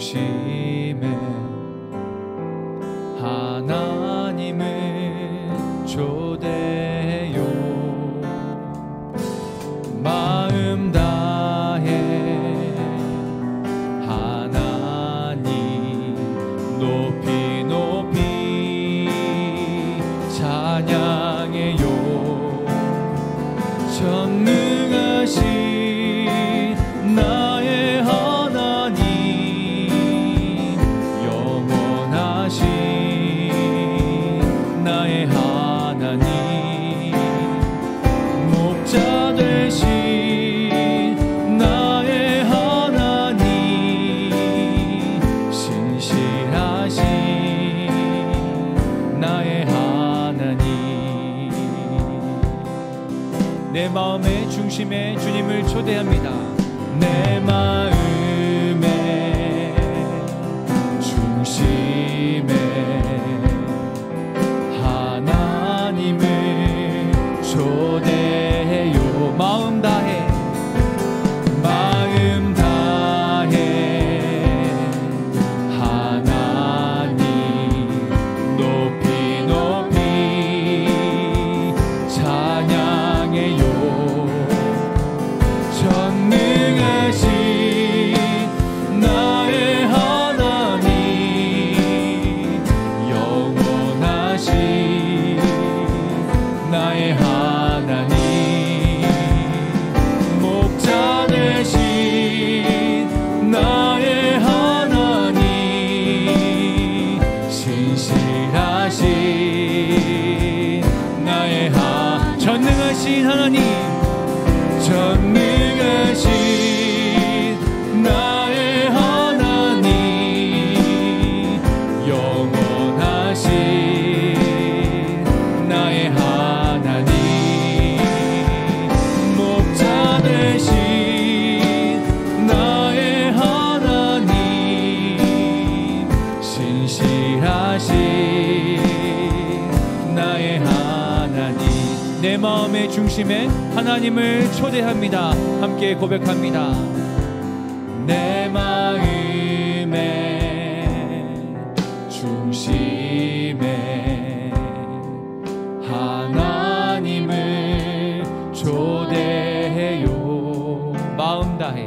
중심에 하나님을 초대요. 마음 다해 하나님 높이 높이 찬양해요. 전능하신 나의 하나님, 영원하신 나의 하나님, 목자 되신 나의 하나님, 신실하신 나의 하나님. 내 마음의 중심에 주님을 초대합니다. 내 마음의 중심에 하나님을 초대해요. 마음 다해 마음 다해 하나님 높이 높이 찬양해요. 전능하신 나의 하나님, 영원하신 나의 하나님, 목자 되신 나의 하나님, 신실하신 나의 전능하신 하나님, 전능하신 나의 하나님, 영원하신 나의 하나님, 목자 되신 나의 하나님, 신실하신 나의 하나님. 내 마음의 중심에 하나님을 초대합니다. 함께 고백합니다. 내 마음의 중심에 하나님을 초대해요. 마음 다해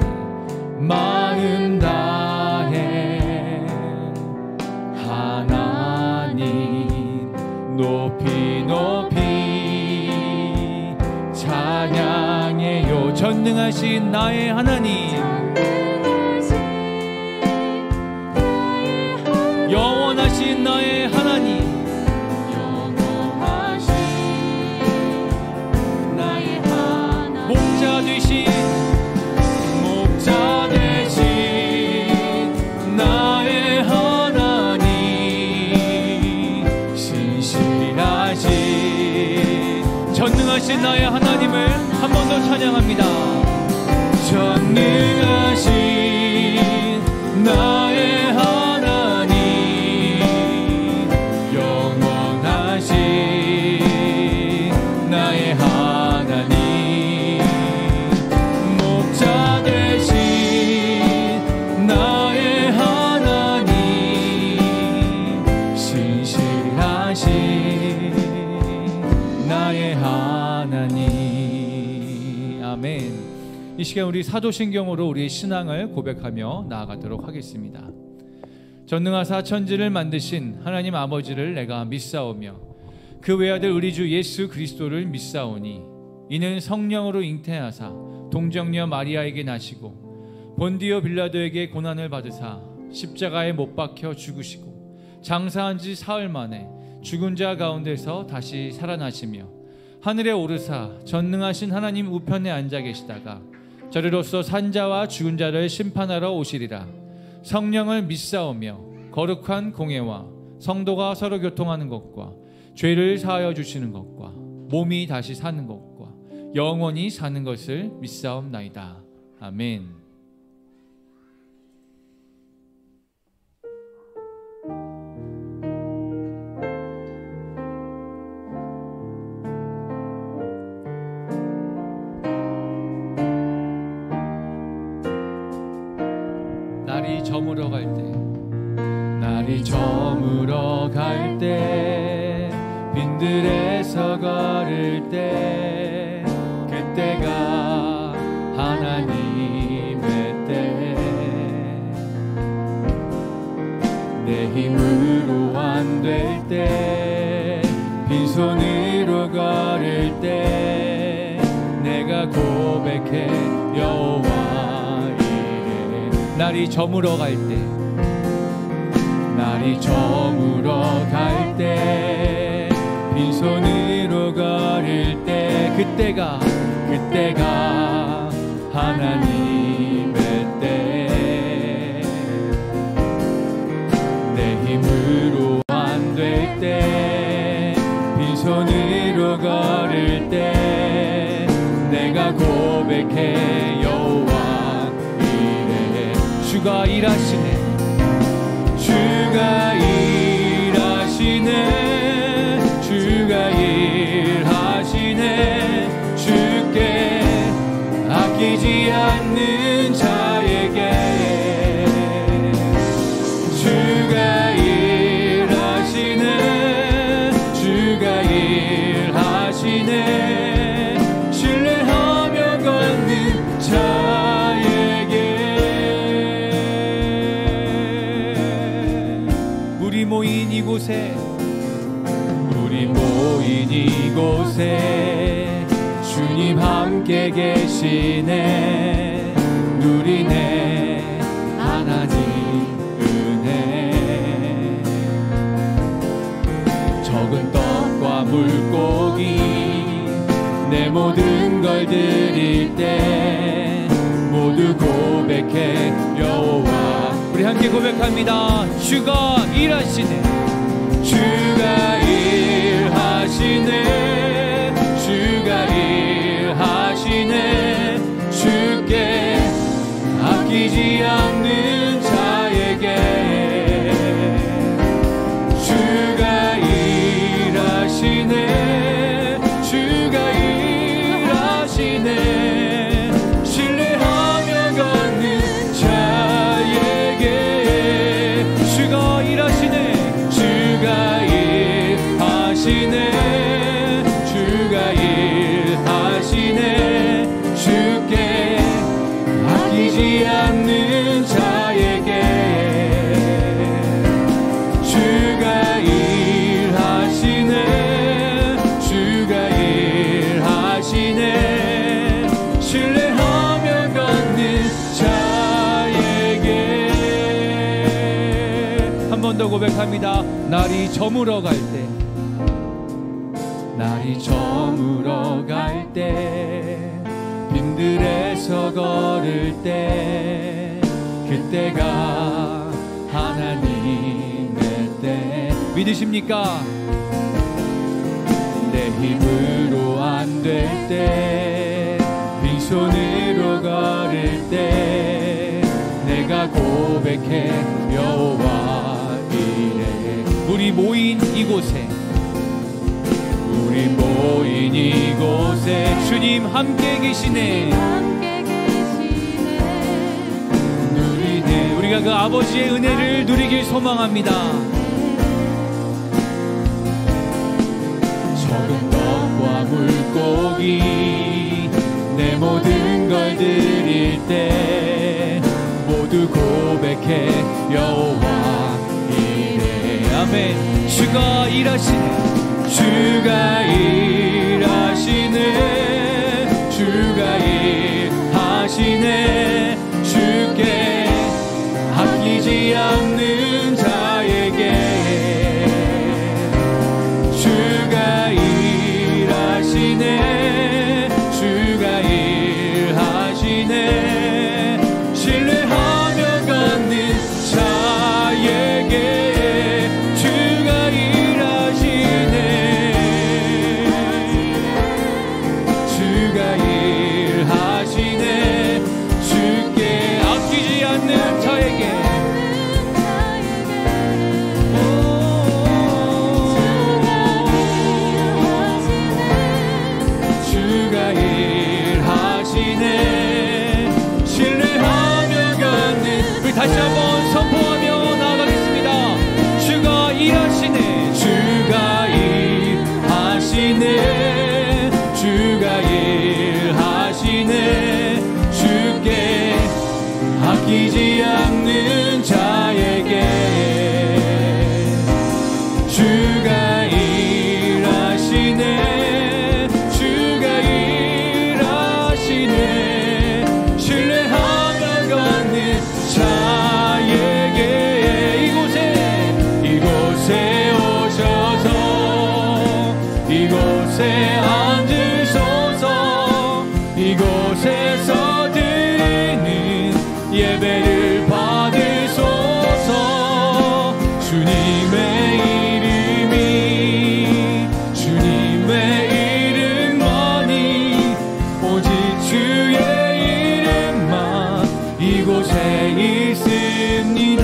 마음 다해 하나님 높이 높이 찬양해요. 전능하신 나의 하나님, 영원하신 나의 하나님, 영원하신 나의 하나님, 목자 되신 나의 하나님, 신실하신 전능하신 나의 하나님을 한 번 더 찬양합니다. 전능하신 나의 하나님, 영원하신 나의 하나님, 목자 되신 나의 하나님, 신실하신 나의 하나님. 아멘. 이 시간 우리 사도신경으로 우리의 신앙을 고백하며 나아가도록 하겠습니다. 전능하사 천지를 만드신 하나님 아버지를 내가 믿사오며 그 외아들 우리 주 예수 그리스도를 믿사오니 이는 성령으로 잉태하사 동정녀 마리아에게 나시고 본디오 빌라도에게 고난을 받으사 십자가에 못 박혀 죽으시고 장사한 지 사흘 만에 죽은 자 가운데서 다시 살아나시며 하늘에 오르사 전능하신 하나님 우편에 앉아 계시다가 저리로서 산자와 죽은 자를 심판하러 오시리라. 성령을 믿사오며 거룩한 공예와 성도가 서로 교통하는 것과 죄를 사하여 주시는 것과 몸이 다시 사는 것과 영원히 사는 것을 믿사옵나이다. 아멘. 날이 저물어 갈 때, 날이 저물어 갈 때, 빈들에서 걸을 때, 그때가 하나님의 때. 내 힘으로 안 될 때, 빈손으로 걸을 때, 내가 고백해 여호와 이래. 날이 저물어 갈 때, 날이 저물어 갈 때, 빈손으로 걸을 때, 그때가 하나님의 때. 내 힘으로 안 될 때, 빈손으로 걸을 때, 내가 고백해 여호와 이래. 주가 일하시네, 주가 일하시네, 주가 일하시네. 주께 아끼지 않는 자에게 주가 일하시네, 주가 일하시네. 신뢰하며 걷는 자에게. 우리 모인 이곳에, 우리 모인 이곳에 주님 함께 계시네. 누리네 하나님 은혜. 적은 떡과 물고기 내 모든 걸 드릴 때, 모두 고백해 여호와. 우리 함께 고백합니다. 주가 일하시네, 주가 일하시네, 주가 일하시네. 주께 아끼지 않는 자에게 주가 일하시네, 주가 일하시네. 신뢰하며 걷는 자에게 주가 일하시네, 주가 일하시네, 주가 일하시네. 주께 아끼지 않는 자에게 주가 일하시네, 주가 일하시네. 신뢰하며 걷는 자에게. 한 번 더 고백합니다. 날이 저물어 갈 때, 날이 저물어 갈 때, 빈들에서 걸을 때, 그때가 하나님의 때. 믿으십니까? 내 힘으로 안 될 때, 빈손으로 걸을 때, 내가 고백해 여호와 이래. 우리 모인 이곳에, 우리 모인 이곳에 주님 함께 계시네, 누리네. 우리가 그 아버지의 은혜를 누리길 소망합니다. 적은 떡과 물고기 내 모든 걸 드릴 때, 모두 고백해 여호와 이래. 아멘. 주가 일하시네, 주가 일하시네, 주가 일하시네. 주께 아끼지 않는 자에게 주가 일하시네, 주가 일하시네. 신뢰하며 걷는 자에게 주가 일하시네. 이곳에 앉으소서. 이곳에서 드리는 예배를 받으소서. 주님의 이름이 주님의 이름만이 오직 주의 이름만 이곳에 있습니다.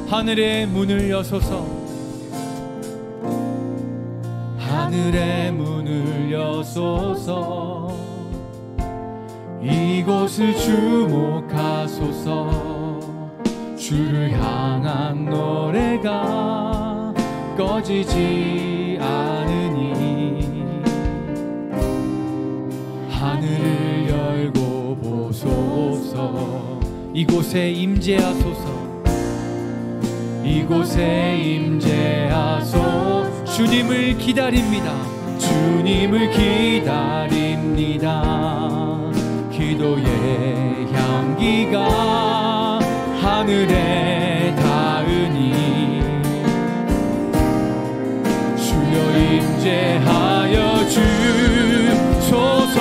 하늘의 문을 여소서. 하늘의 문을 여소서. 이곳을 주목하소서. 주를 향한 노래가 꺼지지 않으니 하늘을 열고 보소서. 이곳에 임재하소서. 이곳에 임재하소서. 주님을 기다립니다. 주님을 기다립니다. 기도의 향기가 하늘에 닿으니 주여 임재하여 주소서.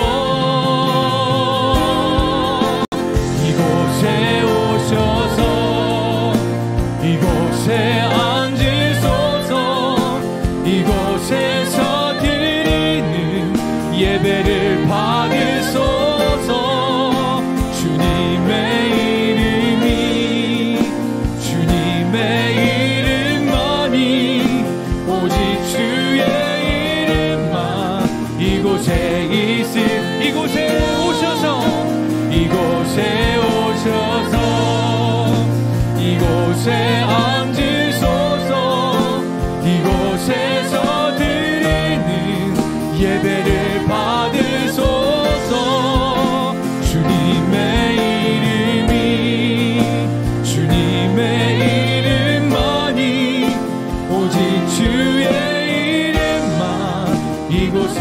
이곳에 오셔서 이곳에 앉으소서. 이곳에서 드리는 예배를 받으소서. 주님의 이름이 주님의 이름만이 오직 주의 이름만 이곳에 이곳에 오셔서. 이곳에 오셔서 이곳에 앉으소서. 이곳에서 드리는 예배를 받으소서. 주님의 이름이 주님의 이름만이 오직 주의 이름만 이곳에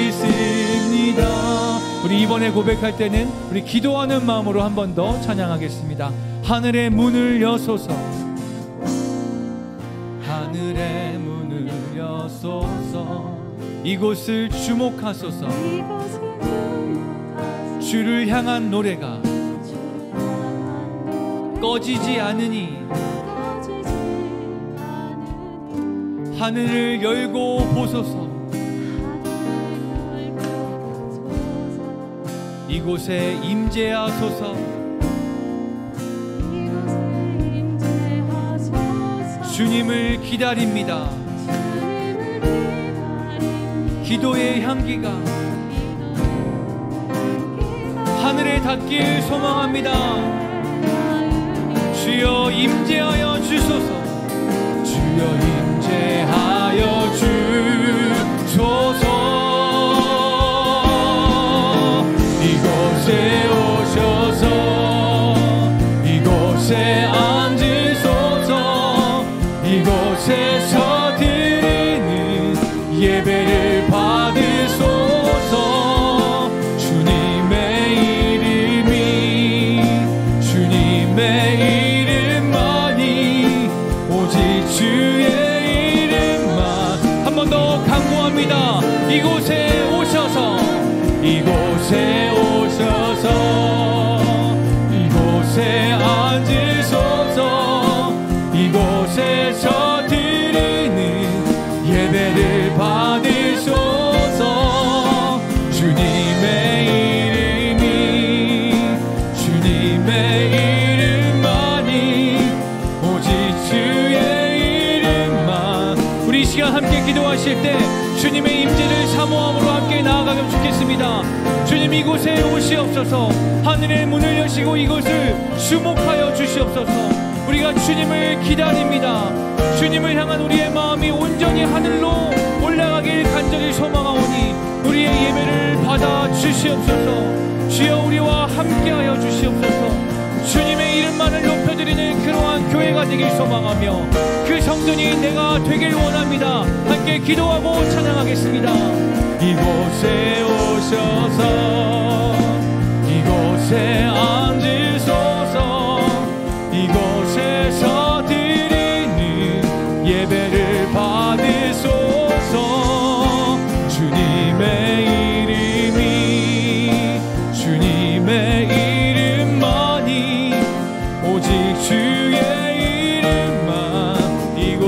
있습니다. 우리 이번에 고백할 때는 우리 기도하는 마음으로 한 번 더 찬양하겠습니다. 하늘의 문을 여소서. 하늘의 문을 여소서. 이곳을 주목하소서. 주를 향한 노래가 꺼지지 않으니 하늘을 열고 보소서. 이곳에 임재하소서. 주님을 기다립니다. 기도의 향기가 하늘에 닿길 소망합니다. 주여 임재하여 주소서. 주여 임재하여 주소서. 이곳에 오셔서 이곳에 앉으소서. 이곳에서 드리는 예배를 받으소서. 주님의 이름이 주님의 이름만이 오직 주의 이름만 한 번 더 강구합니다. 이곳에 오셔서 이곳에 오셔서 이곳에 앉으소서. 이곳에서 드리는 예배를 받으소서. 주님의 이름이 주님의 이름만이 오직 주의 이름만. 우리 이 시간 함께 기도하실 때 주님의 임재를 사모함으로 함께 나아가면 좋겠습니다. 주님 이곳에 오시옵소서. 하늘의 문을 여시고 이곳을 주목하여 주시옵소서. 우리가 주님을 기다립니다. 주님을 향한 우리의 마음이 온전히 하늘로 올라가길 간절히 소망하오니 우리의 예배를 받아 주시옵소서. 주여 우리와 함께하여 주시옵소서. 주님의 이름만을 높여드리는 그러한 교회가 되길 소망하며 그 성전이 내가 되길 원합니다. 함께 기도하고 찬양하겠습니다. 이곳에 오셔서 이곳에 앉으소서. 이곳에서 드리는 예배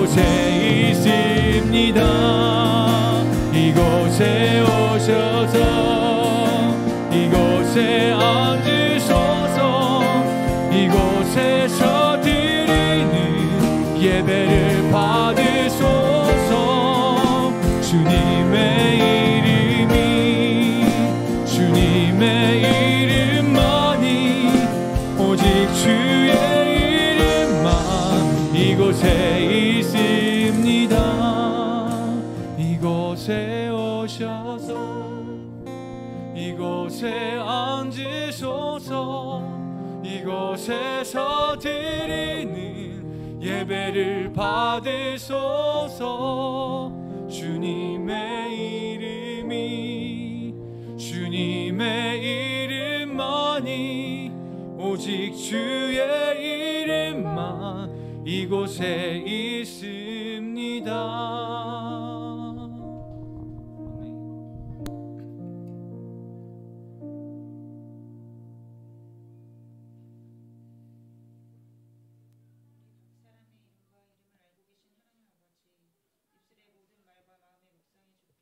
이곳에 있습니다. 이곳에 오셔서 이곳에 앉으소서. 이곳에서 드리는 예배를 받으소서. 주님의 이름만이 오직 주의 이름만 이곳에 있습니다. 이곳에 오셔서 이곳에 앉으소서. 이곳에서 드리는 예배를 받으소서. 주님의 이름만이 오직 주의 이름만 이곳에 있습니다.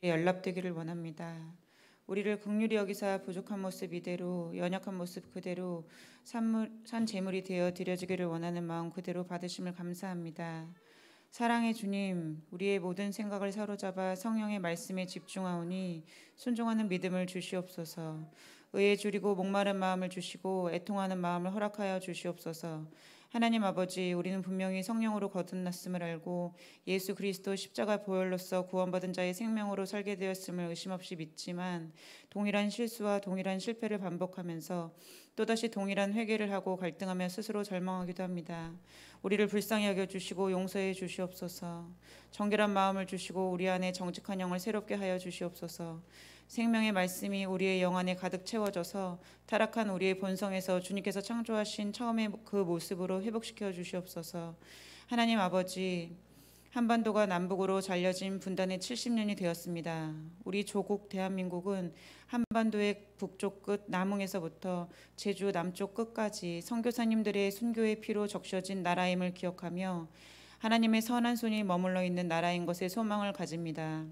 연락되기를 원합니다. 우리를 긍휼히 여기사 부족한 모습 이대로, 연약한 모습 그대로 산 제물이 되어 드려지기를 원하는 마음 그대로 받으심을 감사합니다. 사랑의 주님, 우리의 모든 생각을 사로잡아 성령의 말씀에 집중하오니 순종하는 믿음을 주시옵소서. 의에 줄이고 목마른 마음을 주시고 애통하는 마음을 허락하여 주시옵소서. 하나님 아버지, 우리는 분명히 성령으로 거듭났음을 알고 예수 그리스도 십자가 보혈로서 구원받은 자의 생명으로 살게 되었음을 의심 없이 믿지만 동일한 실수와 동일한 실패를 반복하면서 또다시 동일한 회개를 하고 갈등하며 스스로 절망하기도 합니다. 우리를 불쌍히 여겨주시고 용서해 주시옵소서. 정결한 마음을 주시고 우리 안에 정직한 영을 새롭게 하여 주시옵소서. 생명의 말씀이 우리의 영 안에 가득 채워져서 타락한 우리의 본성에서 주님께서 창조하신 처음의 그 모습으로 회복시켜 주시옵소서. 하나님 아버지, 한반도가 남북으로 잘려진 분단의 70년이 되었습니다. 우리 조국 대한민국은 한반도의 북쪽 끝 남흥에서부터 제주 남쪽 끝까지 선교사님들의 순교의 피로 적셔진 나라임을 기억하며 하나님의 선한 손이 머물러 있는 나라인 것에 소망을 가집니다.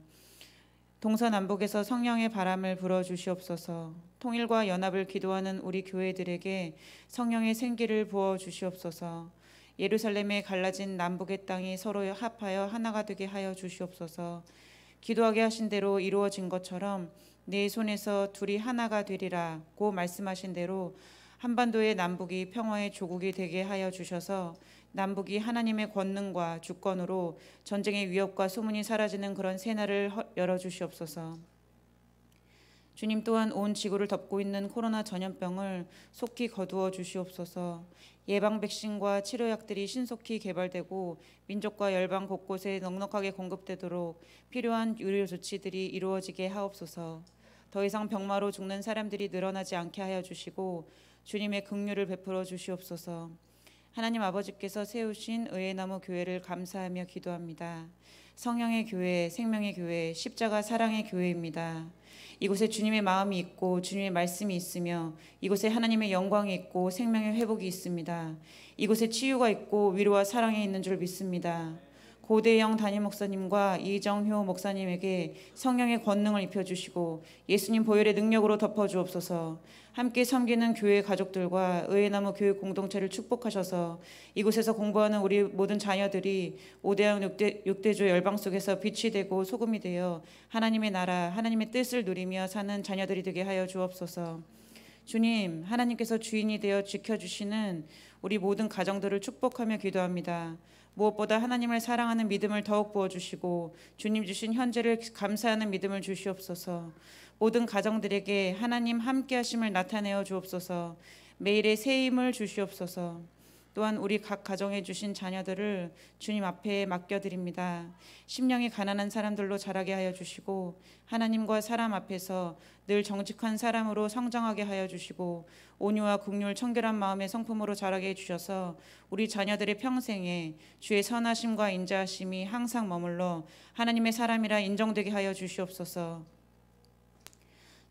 동서남북에서 성령의 바람을 불어주시옵소서. 통일과 연합을 기도하는 우리 교회들에게 성령의 생기를 부어주시옵소서. 예루살렘에 갈라진 남북의 땅이 서로 합하여 하나가 되게 하여 주시옵소서. 기도하게 하신 대로 이루어진 것처럼 네 손에서 둘이 하나가 되리라고 말씀하신 대로 한반도의 남북이 평화의 조국이 되게 하여 주셔서 남북이 하나님의 권능과 주권으로 전쟁의 위협과 소문이 사라지는 그런 새날을 열어주시옵소서. 주님 또한 온 지구를 덮고 있는 코로나 전염병을 속히 거두어 주시옵소서. 예방 백신과 치료약들이 신속히 개발되고 민족과 열방 곳곳에 넉넉하게 공급되도록 필요한 의료 조치들이 이루어지게 하옵소서. 더 이상 병마로 죽는 사람들이 늘어나지 않게 하여 주시고 주님의 긍휼을 베풀어 주시옵소서. 하나님 아버지께서 세우신 의의 나무 교회를 감사하며 기도합니다. 성령의 교회, 생명의 교회, 십자가 사랑의 교회입니다. 이곳에 주님의 마음이 있고 주님의 말씀이 있으며 이곳에 하나님의 영광이 있고 생명의 회복이 있습니다. 이곳에 치유가 있고 위로와 사랑이 있는 줄 믿습니다. 고대영 담임 목사님과 이정효 목사님에게 성령의 권능을 입혀주시고 예수님 보혈의 능력으로 덮어주옵소서. 함께 섬기는 교회 가족들과 의회나무 교회 공동체를 축복하셔서 이곳에서 공부하는 우리 모든 자녀들이 5대양 6대조 열방 속에서 빛이 되고 소금이 되어 하나님의 나라, 하나님의 뜻을 누리며 사는 자녀들이 되게 하여 주옵소서. 주님, 하나님께서 주인이 되어 지켜주시는 우리 모든 가정들을 축복하며 기도합니다. 무엇보다 하나님을 사랑하는 믿음을 더욱 부어주시고 주님 주신 현재를 감사하는 믿음을 주시옵소서. 모든 가정들에게 하나님 함께 하심을 나타내어 주옵소서. 매일의 새 힘을 주시옵소서. 또한 우리 각 가정에 주신 자녀들을 주님 앞에 맡겨드립니다. 심령이 가난한 사람들로 자라게 하여 주시고 하나님과 사람 앞에서 늘 정직한 사람으로 성장하게 하여 주시고 온유와 긍휼 청결한 마음의 성품으로 자라게 해주셔서 우리 자녀들의 평생에 주의 선하심과 인자하심이 항상 머물러 하나님의 사람이라 인정되게 하여 주시옵소서.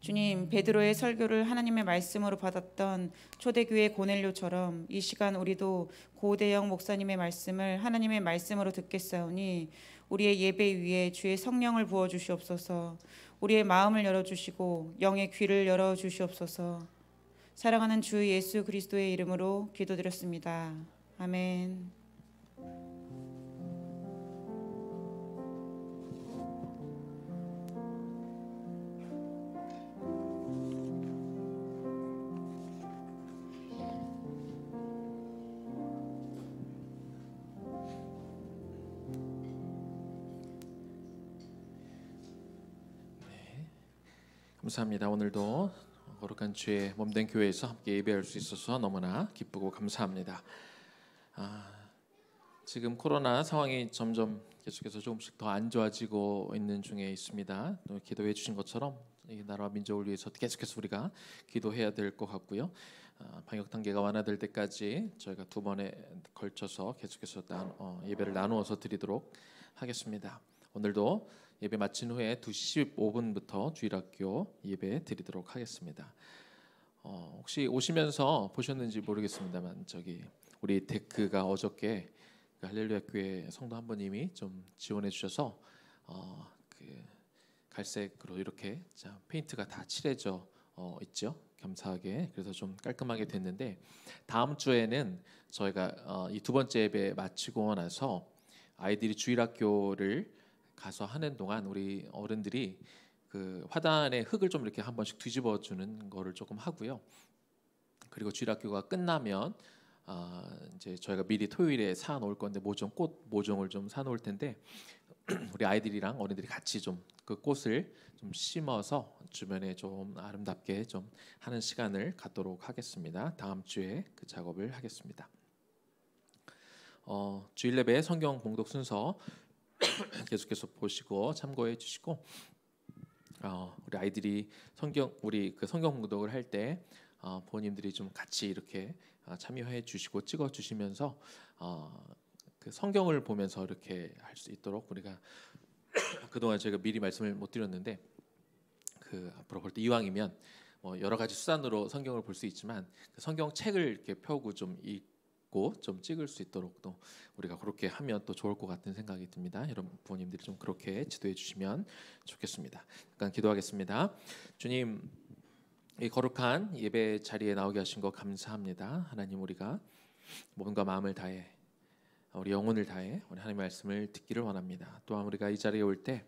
주님, 베드로의 설교를 하나님의 말씀으로 받았던 초대교회 고넬료처럼 이 시간 우리도 고대영 목사님의 말씀을 하나님의 말씀으로 듣겠사오니 우리의 예배 위에 주의 성령을 부어 주시옵소서. 우리의 마음을 열어주시고 영의 귀를 열어주시옵소서. 사랑하는 주 예수 그리스도의 이름으로 기도드렸습니다. 아멘. 감사합니다. 오늘도 거룩한 주의 몸된 교회에서 함께 예배할 수 있어서 너무나 기쁘고 감사합니다. 지금 코로나 상황이 점점 계속해서 조금씩 더 안 좋아지고 있는 중에 있습니다. 또 기도해 주신 것처럼 이 나라와 민족을 위해서 계속해서 우리가 기도해야 될 것 같고요. 방역 단계가 완화될 때까지 저희가 두 번에 걸쳐서 계속해서 예배를 나누어서 드리도록 하겠습니다. 오늘도 예배 마친 후에 2시 15분부터 주일학교 예배 드리도록 하겠습니다. 혹시 오시면서 보셨는지 모르겠습니다만 우리 데크가 어저께 할렐루야 교회 성도 한 분님이 좀 지원해 주셔서 갈색으로 이렇게 페인트가 다 칠해져 있죠. 감사하게. 그래서 좀 깔끔하게 됐는데 다음 주에는 저희가 이 두 번째 예배 마치고 나서 아이들이 주일학교를 가서 하는 동안 우리 어른들이 그 화단에 흙을 좀 이렇게 한 번씩 뒤집어 주는 거를 조금 하고요. 그리고 주일학교가 끝나면 이제 저희가 미리 토요일에 사 놓을 건데 꽃 모종을 좀 사 놓을 텐데 우리 아이들이랑 어른들이 같이 좀 그 꽃을 좀 심어서 주변에 좀 아름답게 좀 하는 시간을 갖도록 하겠습니다. 다음 주에 그 작업을 하겠습니다. 주일 예배 성경 봉독 순서 계속해서 보시고 참고해 주시고 우리 아이들이 우리 그 성경 봉독을 할 때 부모님들이 좀 같이 이렇게 참여해 주시고 찍어 주시면서 그 성경을 보면서 이렇게 할 수 있도록 우리가 그동안 제가 미리 말씀을 못 드렸는데 그 앞으로 볼 때 이왕이면 여러 가지 수단으로 성경을 볼 수 있지만 그 성경 책을 이렇게 펴고 좀 읽고 좀 찍을 수 있도록 또 우리가 그렇게 하면 또 좋을 것 같은 생각이 듭니다. 여러분 부모님들이 좀 그렇게 지도해 주시면 좋겠습니다. 잠깐 기도하겠습니다. 주님, 이 거룩한 예배 자리에 나오게 하신 거 감사합니다. 하나님, 우리가 몸과 마음을 다해 우리 영혼을 다해 우리 하나님의 말씀을 듣기를 원합니다. 또한 우리가 이 자리에 올 때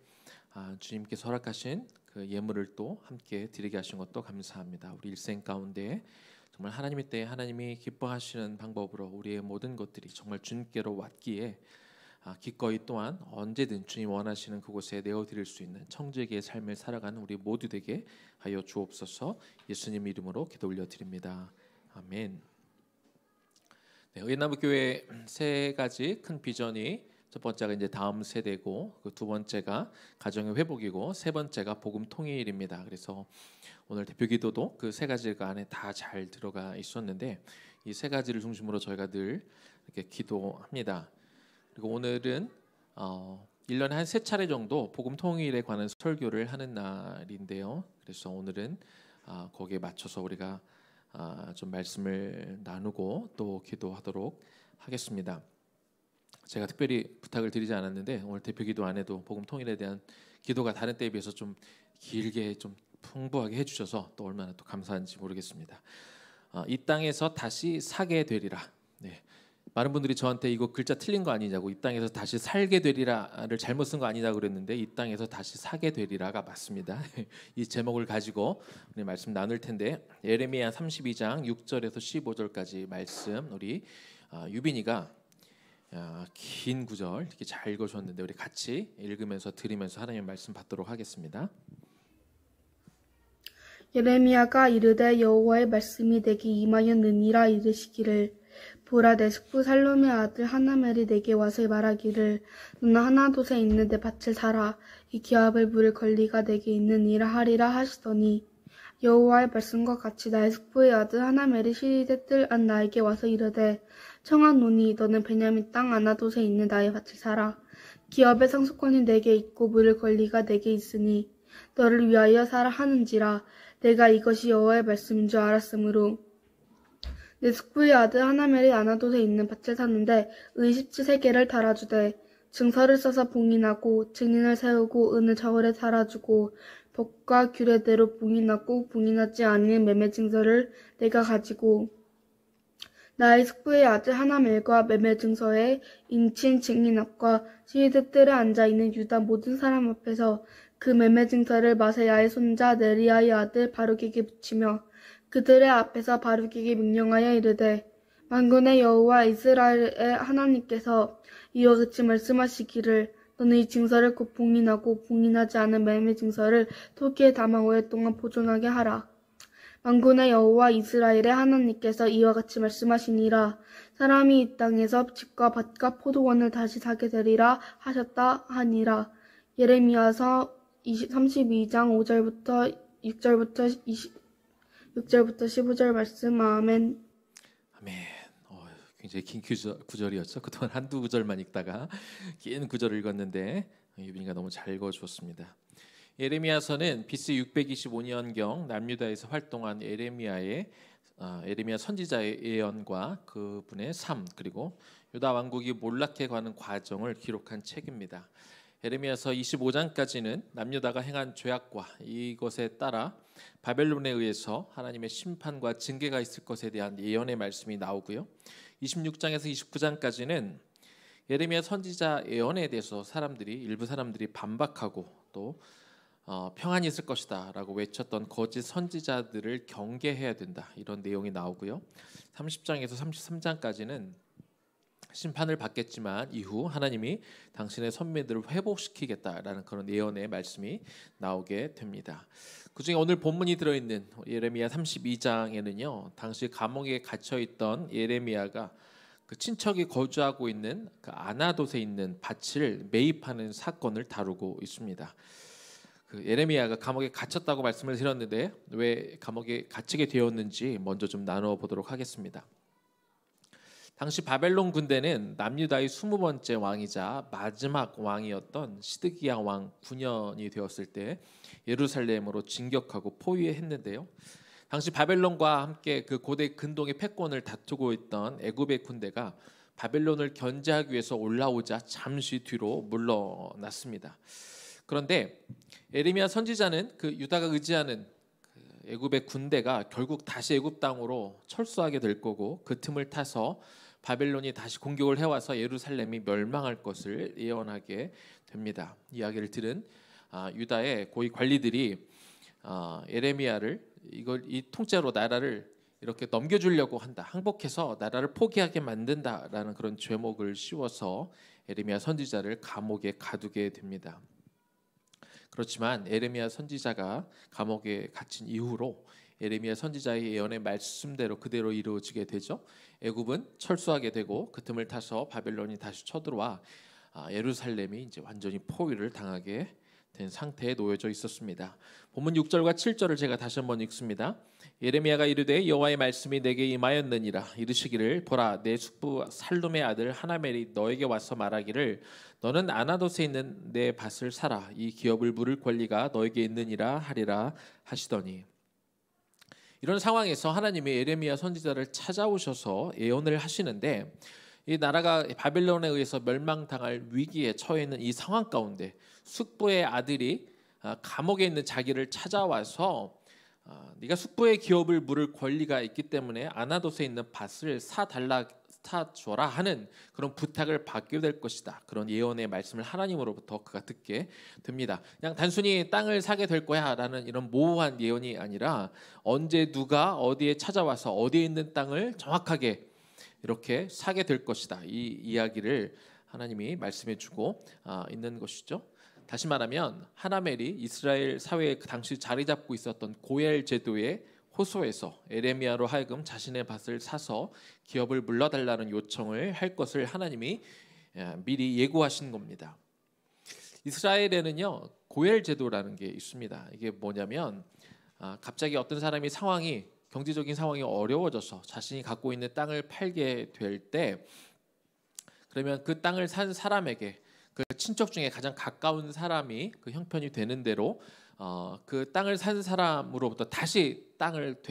주님께서 허락하신 그 예물을 또 함께 드리게 하신 것도 감사합니다. 우리 일생 가운데 정말 하나님의 때에 하나님이 기뻐하시는 방법으로 우리의 모든 것들이 정말 주님께로 왔기에 기꺼이 또한 언제든 주님 원하시는 그곳에 내어드릴 수 있는 청지기의 삶을 살아가는 우리 모두 되게 하여 주옵소서. 예수님 이름으로 기도 올려드립니다. 아멘. 의나무교회 세 가지 큰 비전이 첫 번째가 이제 다음 세대고 그 두 번째가 가정의 회복이고 세 번째가 복음 통일입니다. 그래서 오늘 대표기도도 그 세 가지가 안에 다 잘 들어가 있었는데 이 세 가지를 중심으로 저희가 늘 이렇게 기도합니다. 그리고 오늘은 1년에 한 3차례 정도 복음 통일에 관한 설교를 하는 날인데요. 그래서 오늘은 거기에 맞춰서 우리가 좀 말씀을 나누고 또 기도하도록 하겠습니다. 제가 특별히 부탁을 드리지 않았는데 오늘 대표기도 안에도 복음 통일에 대한 기도가 다른 때에 비해서 좀 길게 좀 풍부하게 해주셔서 또 얼마나 또 감사한지 모르겠습니다. 이 땅에서 다시 사게 되리라. 네. 많은 분들이 저한테 이거 글자 틀린 거 아니냐고, 이 땅에서 다시 살게 되리라를 잘못 쓴 거 아니냐고 그랬는데 이 땅에서 다시 사게 되리라가 맞습니다. 이 제목을 가지고 우리 말씀 나눌 텐데 예레미야 32장 6절에서 15절까지 말씀 우리 유빈이가 긴 구절 이렇게 잘 읽어주셨는데 우리 같이 읽으면서 들으면서 하나님의 말씀 받도록 하겠습니다. 예레미야가 이르되 여호와의 말씀이 내게 임하였느니라 이르시기를 보라, 내 숙부 살룸의 아들 하나멜이 내게 와서 말하기를 너는 하나돗에 있는 내 밭을 사라. 이 기업을 물을 권리가 내게 있느니라 하리라 하시더니 여호와의 말씀과 같이 나의 숙부의 아들 하나멜이 시리되 뜰 안 나에게 와서 이르되 청하노니 너는 베냐민 땅 아나돗에 있는 나의 밭을 사라. 기업의 상속권이 내게 있고 물을 권리가 내게 있으니 너를 위하여 사라 하는지라. 내가 이것이 여호와의 말씀인 줄 알았으므로 내 숙부의 아들 하나멜이 아나돗에 있는 밭을 샀는데 의십지 3개를 달아주되 증서를 써서 봉인하고 증인을 세우고 은을 저울에 달아주고 법과 규례대로 봉인하고 봉인하지 않은 매매 증서를 내가 가지고 나의 숙부의 아들 하나멜과 매매 증서에 인친 증인 앞과 시위대 뜰에 앉아있는 유다 모든 사람 앞에서 그 매매 증서를 마세야의 손자 네리야의 아들 바룩에게 붙이며 그들의 앞에서 바룩에게 명령하여 이르되 만군의 여호와 이스라엘의 하나님께서 이와 같이 말씀하시기를 너는 이 증서를 곧 봉인하고 봉인하지 않은 매매 증서를 토기에 담아 오랫동안 보존하게 하라. 만군의 여호와 이스라엘의 하나님께서 이와 같이 말씀하시니라. 사람이 이 땅에서 집과 밭과 포도원을 다시 사게 되리라 하셨다 하니라. 예레미야서 32장 5절부터 6절부터 15절 말씀. 아멘. 아멘. 굉장히 긴 구절이었죠. 그동안 한두 구절만 읽다가 긴 구절을 읽었는데 유빈이가 너무 잘 읽어주었습니다. 예레미야서는 BC 625년경 남유다에서 활동한 에레미야 선지자의 예언과 그분의 삶, 그리고 유다 왕국이 몰락해 가는 과정을 기록한 책입니다. 예레미야서 25장까지는 남유다가 행한 죄악과 이것에 따라 바벨론에 의해서 하나님의 심판과 징계가 있을 것에 대한 예언의 말씀이 나오고요. 26장에서 29장까지는 예레미야 선지자 예언에 대해서 일부 사람들이 반박하고 또 평안이 있을 것이다 라고 외쳤던 거짓 선지자들을 경계해야 된다, 이런 내용이 나오고요. 30장에서 33장까지는 심판을 받겠지만 이후 하나님이 당신의 선민들을 회복시키겠다라는 그런 예언의 말씀이 나오게 됩니다. 그중에 오늘 본문이 들어있는 예레미야 32장에는요, 당시 감옥에 갇혀있던 예레미야가 그 친척이 거주하고 있는 그 아나돗에 있는 밭을 매입하는 사건을 다루고 있습니다. 그 예레미야가 감옥에 갇혔다고 말씀을 드렸는데 왜 감옥에 갇히게 되었는지 먼저 좀 나누어 보도록 하겠습니다. 당시 바벨론 군대는 남유다의 20번째 왕이자 마지막 왕이었던 시드기야 왕 9년이 되었을 때 예루살렘으로 진격하고 포위했는데요. 당시 바벨론과 함께 그 고대 근동의 패권을 다투고 있던 애굽의 군대가 바벨론을 견제하기 위해서 올라오자 잠시 뒤로 물러났습니다. 그런데 예레미야 선지자는 그 유다가 의지하는 그 애굽의 군대가 결국 다시 애굽 땅으로 철수하게 될 거고 그 틈을 타서 바벨론이 다시 공격을 해와서 예루살렘이 멸망할 것을 예언하게 됩니다. 이야기를 들은 유다의 고위 관리들이 예레미야를 이 통째로 나라를 이렇게 넘겨주려고 한다, 항복해서 나라를 포기하게 만든다라는 그런 죄목을 씌워서 예레미야 선지자를 감옥에 가두게 됩니다. 그렇지만 예레미야 선지자가 감옥에 갇힌 이후로 예레미야 선지자의 예언의 말씀대로 그대로 이루어지게 되죠. 애굽은 철수하게 되고 그 틈을 타서 바벨론이 다시 쳐들어와 예루살렘이 이제 완전히 포위를 당하게 된 상태에 놓여져 있었습니다. 본문 6절과 7절을 제가 다시 한번 읽습니다. 예레미야가 이르되 여호와의 말씀이 내게 임하였느니라. 이르시기를 보라, 내 숙부 살룸의 아들 하나멜이 너에게 와서 말하기를 너는 아나돗에 있는 내 밭을 사라. 이 기업을 물을 권리가 너에게 있느니라 하리라 하시더니. 이런 상황에서 하나님이 예레미야 선지자를 찾아오셔서 예언을 하시는데 이 나라가 바벨론에 의해서 멸망당할 위기에 처해 있는 이 상황 가운데 숙부의 아들이 감옥에 있는 자기를 찾아와서 네가 숙부의 기업을 물을 권리가 있기 때문에 아나돗에 있는 밭을 사줘라 하는 그런 부탁을 받게 될 것이다. 그런 예언의 말씀을 하나님으로부터 그가 듣게 됩니다. 그냥 단순히 땅을 사게 될 거야 라는 이런 모호한 예언이 아니라 언제 누가 어디에 찾아와서 어디에 있는 땅을 정확하게 이렇게 사게 될 것이다, 이 이야기를 하나님이 말씀해 주고 있는 것이죠. 다시 말하면 하나멜이 이스라엘 사회에 그 당시 자리 잡고 있었던 고엘 제도의 호소에서 예레미야로 하여금 자신의 밭을 사서 기업을 물러달라는 요청을 할 것을 하나님이 미리 예고하신 겁니다. 이스라엘에는요 고엘 제도라는 게 있습니다. 이게 뭐냐면 갑자기 어떤 사람이 경제적인 상황이 어려워져서 자신이 갖고 있는 땅을 팔게 될 때, 그러면 그 땅을 산 사람에게 그 친척 중에 가장 가까운 사람이 그 형편이 되는 대로 그 땅을 산 사람으로부터 다시 땅을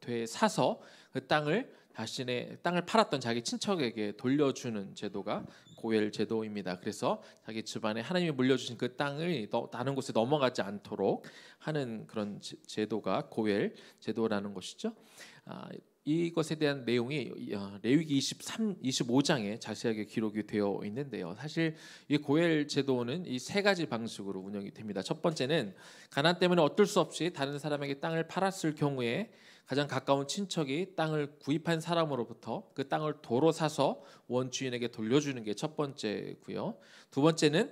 되사서 그 땅을 자신의 땅을 팔았던 자기 친척에게 돌려주는 제도가 고엘 제도입니다. 그래서 자기 집안에 하나님이 물려주신 그 땅을 다른 곳에 넘어가지 않도록 하는 그런 제도가 고엘 제도라는 것이죠. 이것에 대한 내용이 레위기 25장에 자세하게 기록이 되어 있는데요. 사실 이 고엘 제도는 이 세 가지 방식으로 운영이 됩니다. 첫 번째는 가난 때문에 어쩔 수 없이 다른 사람에게 땅을 팔았을 경우에 가장 가까운 친척이 땅을 구입한 사람으로부터 그 땅을 도로 사서 원주인에게 돌려주는 게 첫 번째고요. 두 번째는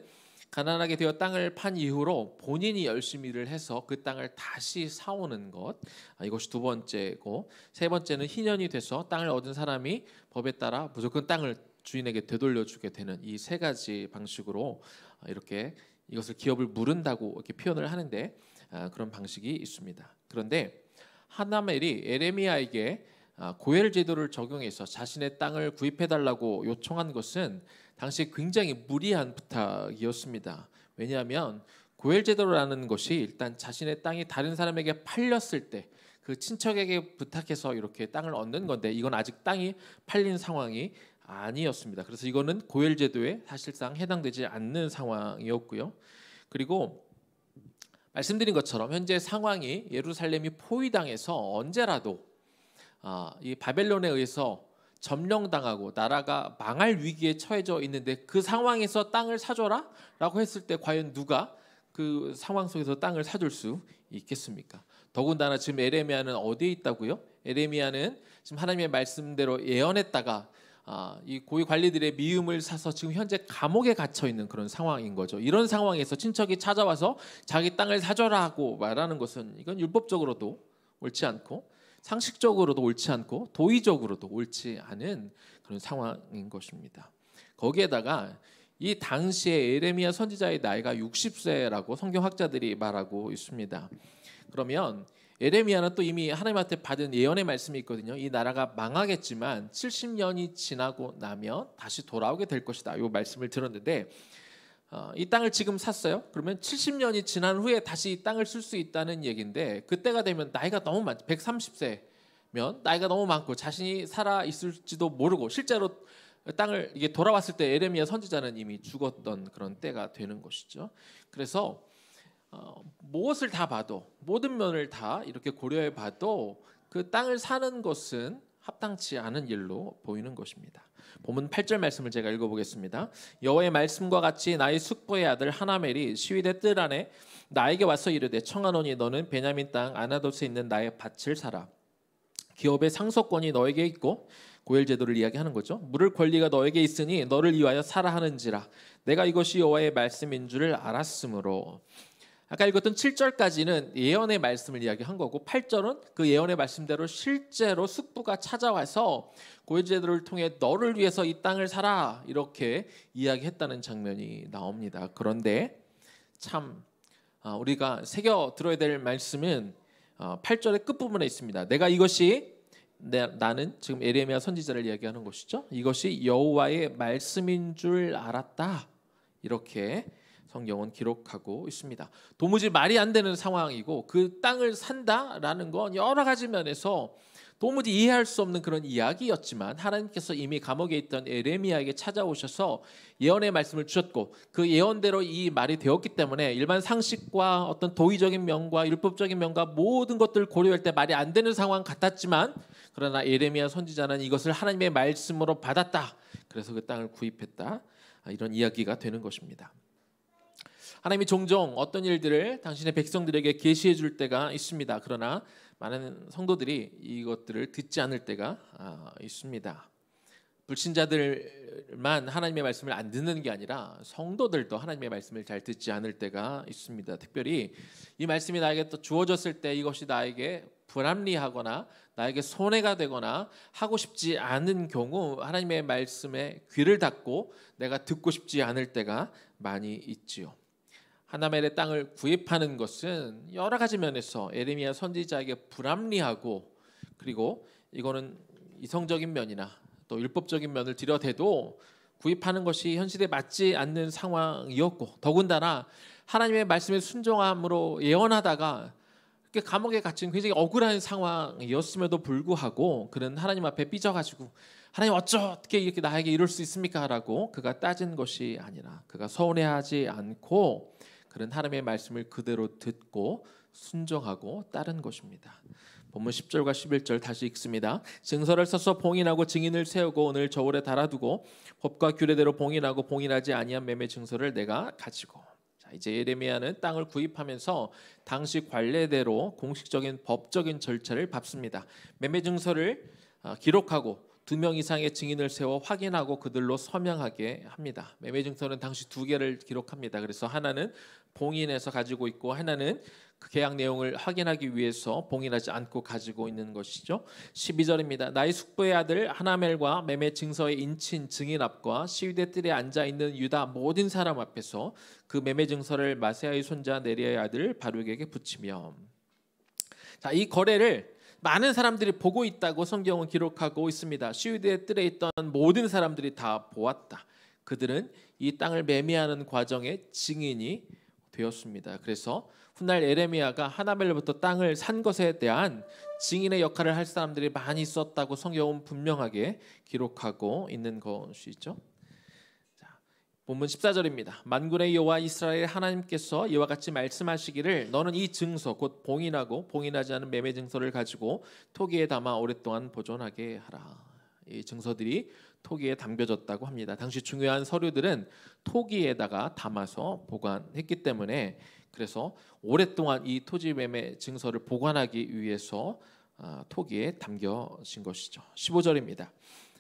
가난하게 되어 땅을 판 이후로 본인이 열심히 일을 해서 그 땅을 다시 사오는 것, 이것이 두 번째고, 세 번째는 희년이 돼서 땅을 얻은 사람이 법에 따라 무조건 땅을 주인에게 되돌려주게 되는 이 세 가지 방식으로 이렇게 이것을 기업을 무른다고 이렇게 표현을 하는데 그런 방식이 있습니다. 그런데 하나멜이 에레미야에게 고엘 제도를 적용해서 자신의 땅을 구입해달라고 요청한 것은 당시 굉장히 무리한 부탁이었습니다. 왜냐하면 고엘 제도라는 것이 일단 자신의 땅이 다른 사람에게 팔렸을 때 그 친척에게 부탁해서 이렇게 땅을 얻는 건데 이건 아직 땅이 팔린 상황이 아니었습니다. 그래서 이거는 고엘 제도에 사실상 해당되지 않는 상황이었고요. 그리고 말씀드린 것처럼 현재 상황이 예루살렘이 포위당해서 언제라도 이 바벨론에 의해서 점령당하고 나라가 망할 위기에 처해져 있는데 그 상황에서 땅을 사줘라 라고 했을 때 과연 누가 그 상황 속에서 땅을 사줄 수 있겠습니까? 더군다나 지금 에레미야는 어디에 있다고요? 에레미야는 지금 하나님의 말씀대로 예언했다가 이 고위 관리들의 미움을 사서 지금 현재 감옥에 갇혀 있는 그런 상황인 거죠. 이런 상황에서 친척이 찾아와서 자기 땅을 사줘라고 말하는 것은 이건 율법적으로도 옳지 않고 상식적으로도 옳지 않고 도의적으로도 옳지 않은 그런 상황인 것입니다. 거기에다가 이 당시에 에레미야 선지자의 나이가 60세라고 성경학자들이 말하고 있습니다. 그러면 에레미야는 또 이미 하나님한테 받은 예언의 말씀이 있거든요. 이 나라가 망하겠지만 70년이 지나고 나면 다시 돌아오게 될 것이다. 이 말씀을 들었는데 이 땅을 지금 샀어요. 그러면 70년이 지난 후에 다시 이 땅을 쓸 수 있다는 얘기인데 그때가 되면 나이가 너무 많죠. 130세면 나이가 너무 많고 자신이 살아 있을지도 모르고 실제로 땅을 이게 돌아왔을 때 에레미야 선지자는 이미 죽었던 그런 때가 되는 것이죠. 그래서 무엇을 다 봐도 모든 면을 다 이렇게 고려해 봐도 그 땅을 사는 것은 합당치 않은 일로 보이는 것입니다. 본문 8절 말씀을 제가 읽어보겠습니다. 여호와의 말씀과 같이 나의 숙부의 아들 하나멜이 시위대 뜰 안에 나에게 와서 이르되 청하노니 너는 베냐민 땅 아나돗에 있는 나의 밭을 사라. 기업의 상속권이 너에게 있고 고엘 제도를 이야기하는 거죠. 물을 권리가 너에게 있으니 너를 위하여 사라 하는지라. 내가 이것이 여호와의 말씀인 줄을 알았으므로. 아까 읽었던 7절까지는 예언의 말씀을 이야기한 거고 8절은 그 예언의 말씀대로 실제로 숙부가 찾아와서 고엘 제도를 통해 너를 위해서 이 땅을 사라 이렇게 이야기했다는 장면이 나옵니다. 그런데 참 우리가 새겨 들어야 될 말씀은 8절의 끝부분에 있습니다. 내가 이것이 나는 지금 에레미야 선지자를 이야기하는 것이죠. 이것이 여호와의 말씀인 줄 알았다. 이렇게 성경은 기록하고 있습니다. 도무지 말이 안 되는 상황이고 그 땅을 산다라는 건 여러 가지 면에서 도무지 이해할 수 없는 그런 이야기였지만 하나님께서 이미 감옥에 있던 에레미야에게 찾아오셔서 예언의 말씀을 주셨고 그 예언대로 이 말이 되었기 때문에 일반 상식과 어떤 도의적인 면과 율법적인 면과 모든 것들을 고려할 때 말이 안 되는 상황 같았지만 그러나 에레미야 선지자는 이것을 하나님의 말씀으로 받았다. 그래서 그 땅을 구입했다. 이런 이야기가 되는 것입니다. 하나님이 종종 어떤 일들을 당신의 백성들에게 계시해 줄 때가 있습니다. 그러나 많은 성도들이 이것들을 듣지 않을 때가 있습니다. 불신자들만 하나님의 말씀을 안 듣는 게 아니라 성도들도 하나님의 말씀을 잘 듣지 않을 때가 있습니다. 특별히 이 말씀이 나에게 또 주어졌을 때 이것이 나에게 불합리하거나 나에게 손해가 되거나 하고 싶지 않은 경우 하나님의 말씀에 귀를 닫고 내가 듣고 싶지 않을 때가 많이 있지요. 하나멜의 땅을 구입하는 것은 여러 가지 면에서 에레미야 선지자에게 불합리하고 그리고 이거는 이성적인 면이나 또 율법적인 면을 들여대도 구입하는 것이 현실에 맞지 않는 상황이었고, 더군다나 하나님의 말씀에 순종함으로 예언하다가 이렇게 감옥에 갇힌 굉장히 억울한 상황이었음에도 불구하고 그는 하나님 앞에 삐져가지고 하나님 어떻게 이렇게 나에게 이럴 수 있습니까? 라고 그가 따진 것이 아니라 그가 서운해하지 않고 그는 하나님의 말씀을 그대로 듣고 순종하고 따른 것입니다. 본문 10절과 11절 다시 읽습니다. 증서를 써서 봉인하고 증인을 세우고 오늘 저울에 달아두고 법과 규례대로 봉인하고 봉인하지 아니한 매매 증서를 내가 가지고. 자, 이제 예레미야는 땅을 구입하면서 당시 관례대로 공식적인 법적인 절차를 밟습니다. 매매 증서를 기록하고 2명 이상의 증인을 세워 확인하고 그들로 서명하게 합니다. 매매 증서는 당시 2개를 기록합니다. 그래서 하나는 봉인해서 가지고 있고 하나는 그 계약 내용을 확인하기 위해서 봉인하지 않고 가지고 있는 것이죠. 12절입니다. 나의 숙부의 아들 하나멜과 매매 증서의 인친 증인 앞과 시위대 뜰에 앉아 있는 유다 모든 사람 앞에서 그 매매 증서를 마세아의 손자 네리아의 아들 바룩에게 붙이며. 자, 이 거래를 많은 사람들이 보고 있다고 성경은 기록하고 있습니다. 시위대 뜰에 있던 모든 사람들이 다 보았다. 그들은 이 땅을 매매하는 과정의 증인이 되었습니다. 그래서 훗날 예레미야가 하나멜로부터 땅을 산 것에 대한 증인의 역할을 할 사람들이 많이 있었다고 성경은 분명하게 기록하고 있는 것이죠. 자, 본문 14절입니다. 만군의 여호와 이스라엘 하나님께서 이와 같이 말씀하시기를 너는 이 증서 곧 봉인하고 봉인하지 않은 매매 증서를 가지고 토기에 담아 오랫동안 보존하게 하라. 이 증서들이 토기에 담겨졌다고 합니다. 당시 중요한 서류들은 토기에다가 담아서 보관했기 때문에 그래서 오랫동안 이 토지 매매 증서를 보관하기 위해서 토기에 담겨진 것이죠. 15절입니다.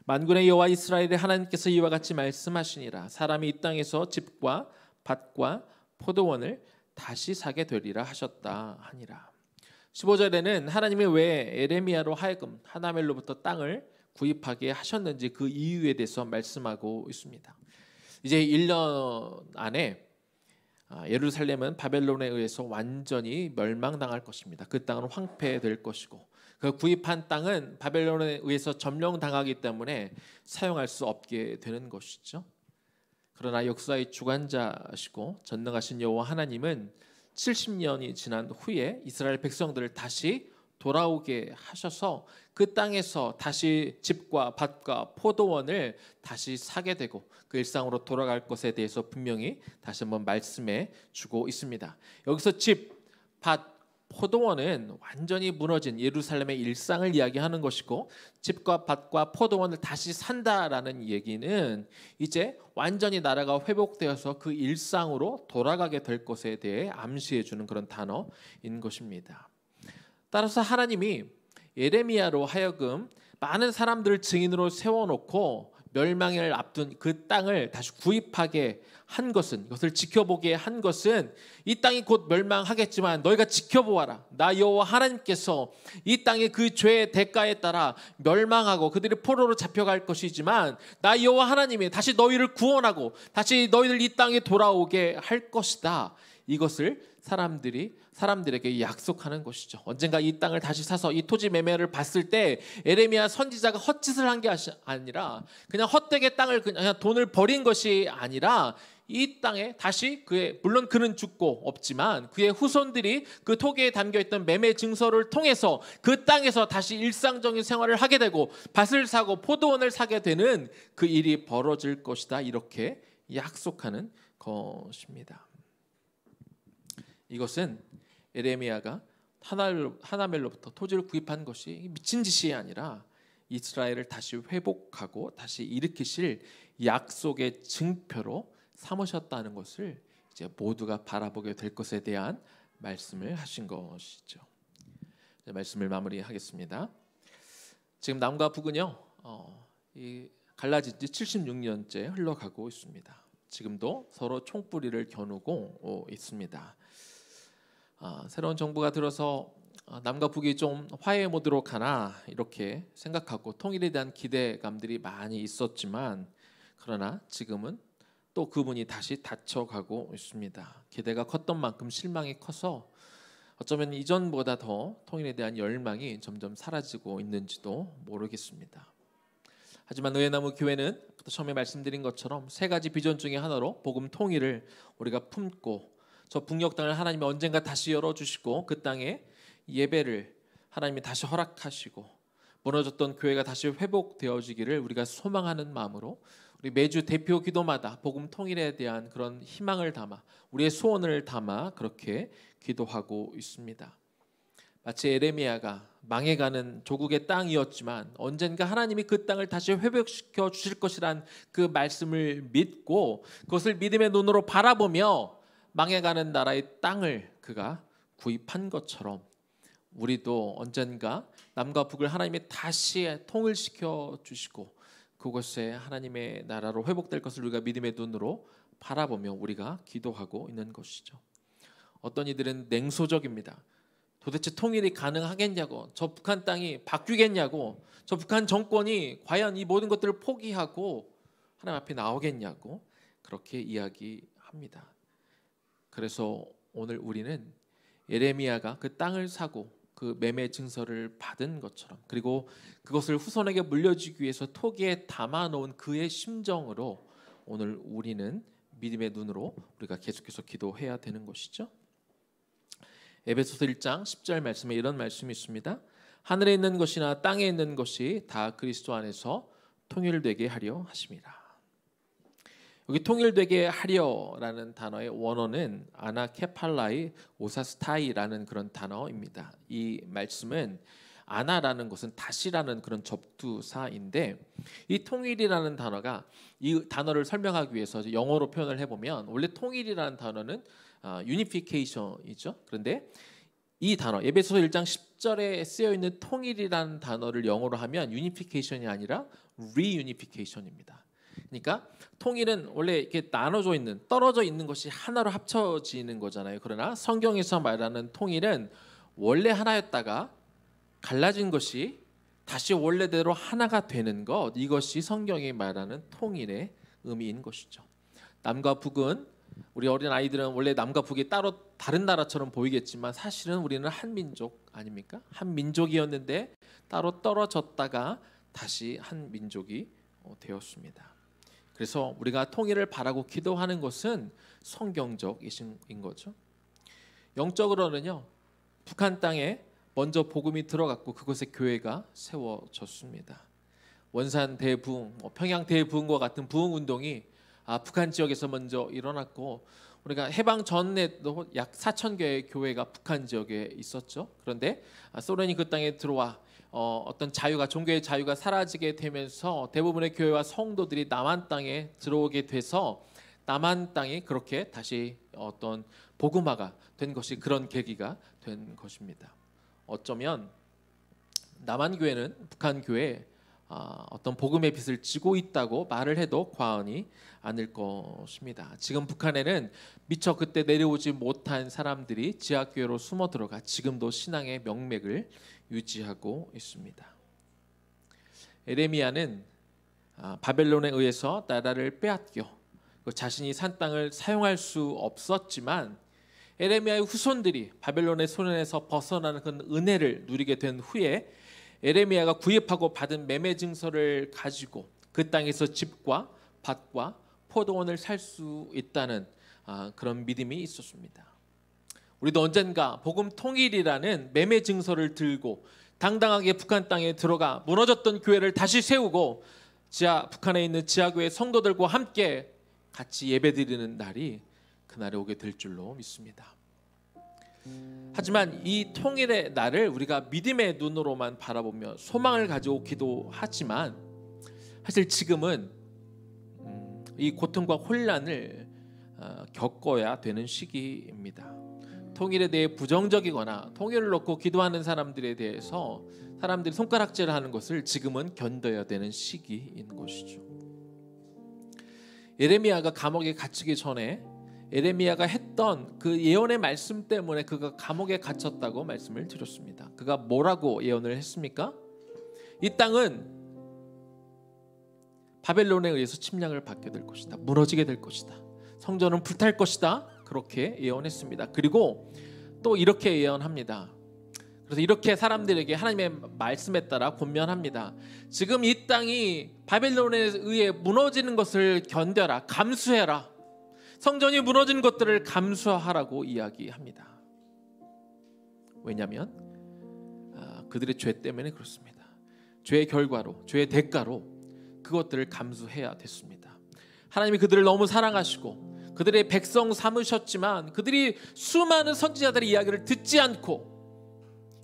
만군의 여호와 이스라엘의 하나님께서 이와 같이 말씀하시니라. 사람이 이 땅에서 집과 밭과 포도원을 다시 사게 되리라 하셨다 하니라. 15절에는 하나님이 왜 예레미야로 하여금 하나멜로부터 땅을 구입하게 하셨는지 그 이유에 대해서 말씀하고 있습니다. 이제 1년 안에 예루살렘은 바벨론에 의해서 완전히 멸망당할 것입니다. 그 땅은 황폐될 것이고 그 구입한 땅은 바벨론에 의해서 점령당하기 때문에 사용할 수 없게 되는 것이죠. 그러나 역사의 주관자시고 전능하신 여호와 하나님은 70년이 지난 후에 이스라엘 백성들을 다시 돌아오게 하셔서 그 땅에서 다시 집과 밭과 포도원을 다시 사게 되고 그 일상으로 돌아갈 것에 대해서 분명히 다시 한번 말씀해 주고 있습니다. 여기서 집, 밭, 포도원은 완전히 무너진 예루살렘의 일상을 이야기하는 것이고 집과 밭과 포도원을 다시 산다라는 얘기는 이제 완전히 나라가 회복되어서 그 일상으로 돌아가게 될 것에 대해 암시해 주는 그런 단어인 것입니다. 따라서 하나님이 예레미야로 하여금 많은 사람들을 증인으로 세워놓고 멸망을 앞둔 그 땅을 다시 구입하게 한 것은, 이것을 지켜보게 한 것은 이 땅이 곧 멸망하겠지만 너희가 지켜보아라. 나 여호와 하나님께서 이 땅의 그 죄의 대가에 따라 멸망하고 그들이 포로로 잡혀갈 것이지만 나 여호와 하나님이 다시 너희를 구원하고 다시 너희들 이 땅에 돌아오게 할 것이다. 이것을 사람들에게 약속하는 것이죠. 언젠가 이 땅을 다시 사서 이 토지 매매를 봤을 때 에레미야 선지자가 헛짓을 한 게 아니라 그냥 헛되게 땅을 그냥 돈을 버린 것이 아니라 이 땅에 다시 물론 그는 죽고 없지만 그의 후손들이 그 토기에 담겨있던 매매 증서를 통해서 그 땅에서 다시 일상적인 생활을 하게 되고 밭을 사고 포도원을 사게 되는 그 일이 벌어질 것이다. 이렇게 약속하는 것입니다. 이것은 예레미야가 하나멜로부터 토지를 구입한 것이 미친 짓이 아니라 이스라엘을 다시 회복하고 다시 일으키실 약속의 증표로 삼으셨다는 것을 이제 모두가 바라보게 될 것에 대한 말씀을 하신 것이죠. 말씀을 마무리하겠습니다. 지금 남과 북은요, 갈라진 지 76년째 흘러가고 있습니다. 지금도 서로 총뿌리를 겨누고 있습니다. 새로운 정부가 들어서 남과 북이 좀 화해 모드로 가나 이렇게 생각하고 통일에 대한 기대감들이 많이 있었지만 그러나 지금은 또 그분이 다시 닫혀가고 있습니다. 기대가 컸던 만큼 실망이 커서 어쩌면 이전보다 더 통일에 대한 열망이 점점 사라지고 있는지도 모르겠습니다. 하지만 의회나무 교회는 처음에 말씀드린 것처럼 세 가지 비전 중에 하나로 복음 통일을 우리가 품고 저 북녘 땅을 하나님이 언젠가 다시 열어주시고 그 땅에 예배를 하나님이 다시 허락하시고 무너졌던 교회가 다시 회복되어지기를 우리가 소망하는 마음으로 우리 매주 대표 기도마다 복음 통일에 대한 그런 희망을 담아 우리의 소원을 담아 그렇게 기도하고 있습니다. 마치 에레미야가 망해가는 조국의 땅이었지만 언젠가 하나님이 그 땅을 다시 회복시켜 주실 것이란 그 말씀을 믿고 그것을 믿음의 눈으로 바라보며 망해가는 나라의 땅을 그가 구입한 것처럼 우리도 언젠가 남과 북을 하나님이 다시 통일시켜 주시고 그곳에 하나님의 나라로 회복될 것을 우리가 믿음의 눈으로 바라보며 우리가 기도하고 있는 것이죠. 어떤 이들은 냉소적입니다. 도대체 통일이 가능하겠냐고, 저 북한 땅이 바뀌겠냐고, 저 북한 정권이 과연 이 모든 것들을 포기하고 하나님 앞에 나오겠냐고 그렇게 이야기합니다. 그래서 오늘 우리는 예레미야가 그 땅을 사고 그 매매 증서를 받은 것처럼 그리고 그것을 후손에게 물려주기 위해서 토기에 담아놓은 그의 심정으로 오늘 우리는 믿음의 눈으로 우리가 계속해서 기도해야 되는 것이죠. 에베소서 1장 10절 말씀에 이런 말씀이 있습니다. 하늘에 있는 것이나 땅에 있는 것이 다 그리스도 안에서 통일되게 하려 하심이라. 여기 통일되게 하려라는 단어의 원어는 아나케팔라이 오사스타이라는 그런 단어입니다. 이 말씀은 아나라는 것은 다시라는 그런 접두사인데 이 통일이라는 단어가 이 단어를 설명하기 위해서 영어로 표현을 해보면 원래 통일이라는 단어는 유니피케이션이죠. 그런데 이 단어 에베소서 1장 10절에 쓰여 있는 통일이라는 단어를 영어로 하면 유니피케이션이 아니라 리유니피케이션입니다. 그러니까 통일은 원래 이렇게 나눠져 있는 떨어져 있는 것이 하나로 합쳐지는 거잖아요. 그러나 성경에서 말하는 통일은 원래 하나였다가 갈라진 것이 다시 원래대로 하나가 되는 것, 이것이 성경이 말하는 통일의 의미인 것이죠. 남과 북은 우리 어린 아이들은 원래 남과 북이 따로 다른 나라처럼 보이겠지만 사실은 우리는 한 민족 아닙니까? 한 민족이었는데 따로 떨어졌다가 다시 한 민족이 되었습니다. 그래서 우리가 통일을 바라고 기도하는 것은 성경적인 거죠. 영적으로는요, 북한 땅에 먼저 복음이 들어갔고 그곳에 교회가 세워졌습니다. 원산 대부흥, 평양 대부흥과 같은 부흥 운동이 북한 지역에서 먼저 일어났고 우리가 해방 전에도 약 4,000개의 교회가 북한 지역에 있었죠. 그런데 소련이 그 땅에 들어와 어떤 자유가 종교의 자유가 사라지게 되면서 대부분의 교회와 성도들이 남한 땅에 들어오게 돼서 남한 땅이 그렇게 다시 어떤 복음화가 된 것이 그런 계기가 된 것입니다. 어쩌면 남한 교회는 북한 교회에 어떤 복음의 빛을 지고 있다고 말을 해도 과언이 아닐 것입니다. 지금 북한에는 미처 그때 내려오지 못한 사람들이 지하교회로 숨어 들어가 지금도 신앙의 명맥을 유지하고 있습니다. 에레미야는 바벨론에 의해서 나라를 빼앗겨 자신이 산 땅을 사용할 수 없었지만 에레미야의 후손들이 바벨론의 손에서 벗어나는 그 은혜를 누리게 된 후에 에레미야가 구입하고 받은 매매 증서를 가지고 그 땅에서 집과 밭과 포도원을 살 수 있다는 그런 믿음이 있었습니다. 우리도 언젠가 복음 통일이라는 매매 증서를 들고 당당하게 북한 땅에 들어가 무너졌던 교회를 다시 세우고 북한에 있는 지하교회 성도들과 함께 같이 예배드리는 날이 그날에 오게 될 줄로 믿습니다. 하지만 이 통일의 날을 우리가 믿음의 눈으로만 바라보며 소망을 가지고 기도하지만 사실 지금은 이 고통과 혼란을 겪어야 되는 시기입니다. 통일에 대해 부정적이거나 통일을 놓고 기도하는 사람들에 대해서 사람들이 손가락질하는 것을 지금은 견뎌야 되는 시기인 것이죠. 예레미야가 감옥에 갇히기 전에 에레미야가 했던 그 예언의 말씀 때문에 그가 감옥에 갇혔다고 말씀을 드렸습니다. 그가 뭐라고 예언을 했습니까? 이 땅은 바벨론에 의해서 침략을 받게 될 것이다. 무너지게 될 것이다. 성전은 불탈 것이다. 그렇게 예언했습니다. 그리고 또 이렇게 예언합니다. 그래서 이렇게 사람들에게 하나님의 말씀에 따라 권면합니다. 지금 이 땅이 바벨론에 의해 무너지는 것을 견뎌라, 감수해라. 성전이 무너지는 것들을 감수하라고 이야기합니다. 왜냐하면 그들의 죄 때문에 그렇습니다. 죄의 결과로, 죄의 대가로 그것들을 감수해야 됐습니다. 하나님이 그들을 너무 사랑하시고 그들의 백성 삼으셨지만 그들이 수많은 선지자들의 이야기를 듣지 않고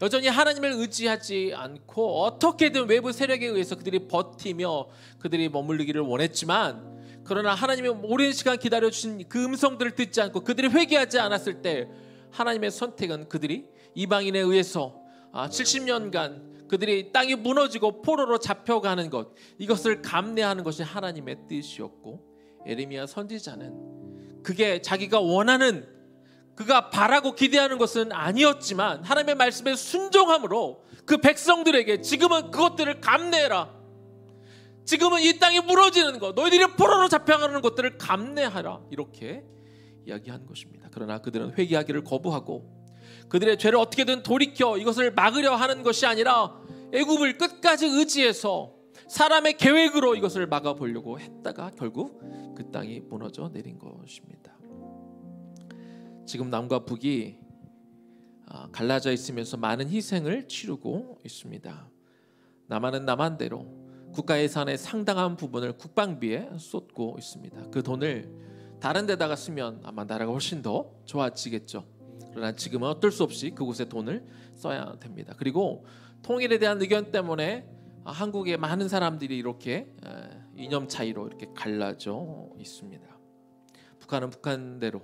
여전히 하나님을 의지하지 않고 어떻게든 외부 세력에 의해서 그들이 버티며 그들이 머무르기를 원했지만, 그러나 하나님이 오랜 시간 기다려주신 그 음성들을 듣지 않고 그들이 회개하지 않았을 때 하나님의 선택은 그들이 이방인에 의해서 70년간 그들이 땅이 무너지고 포로로 잡혀가는 것, 이것을 감내하는 것이 하나님의 뜻이었고, 에레미야 선지자는 그게 자기가 원하는, 그가 바라고 기대하는 것은 아니었지만 하나님의 말씀에 순종함으로 그 백성들에게 지금은 그것들을 감내해라, 지금은 이 땅이 무너지는 것, 너희들이 포로로 잡혀가는 것들을 감내하라, 이렇게 이야기한 것입니다. 그러나 그들은 회개하기를 거부하고 그들의 죄를 어떻게든 돌이켜 이것을 막으려 하는 것이 아니라 애굽을 끝까지 의지해서 사람의 계획으로 이것을 막아보려고 했다가 결국 그 땅이 무너져 내린 것입니다. 지금 남과 북이 갈라져 있으면서 많은 희생을 치르고 있습니다. 남한은 남한대로 국가 예산의 상당한 부분을 국방비에 쏟고 있습니다. 그 돈을 다른 데다가 쓰면 아마 나라가 훨씬 더 좋아지겠죠. 그러나 지금은 어쩔 수 없이 그곳에 돈을 써야 됩니다. 그리고 통일에 대한 의견 때문에 한국의 많은 사람들이 이렇게 이념 차이로 이렇게 갈라져 있습니다. 북한은 북한대로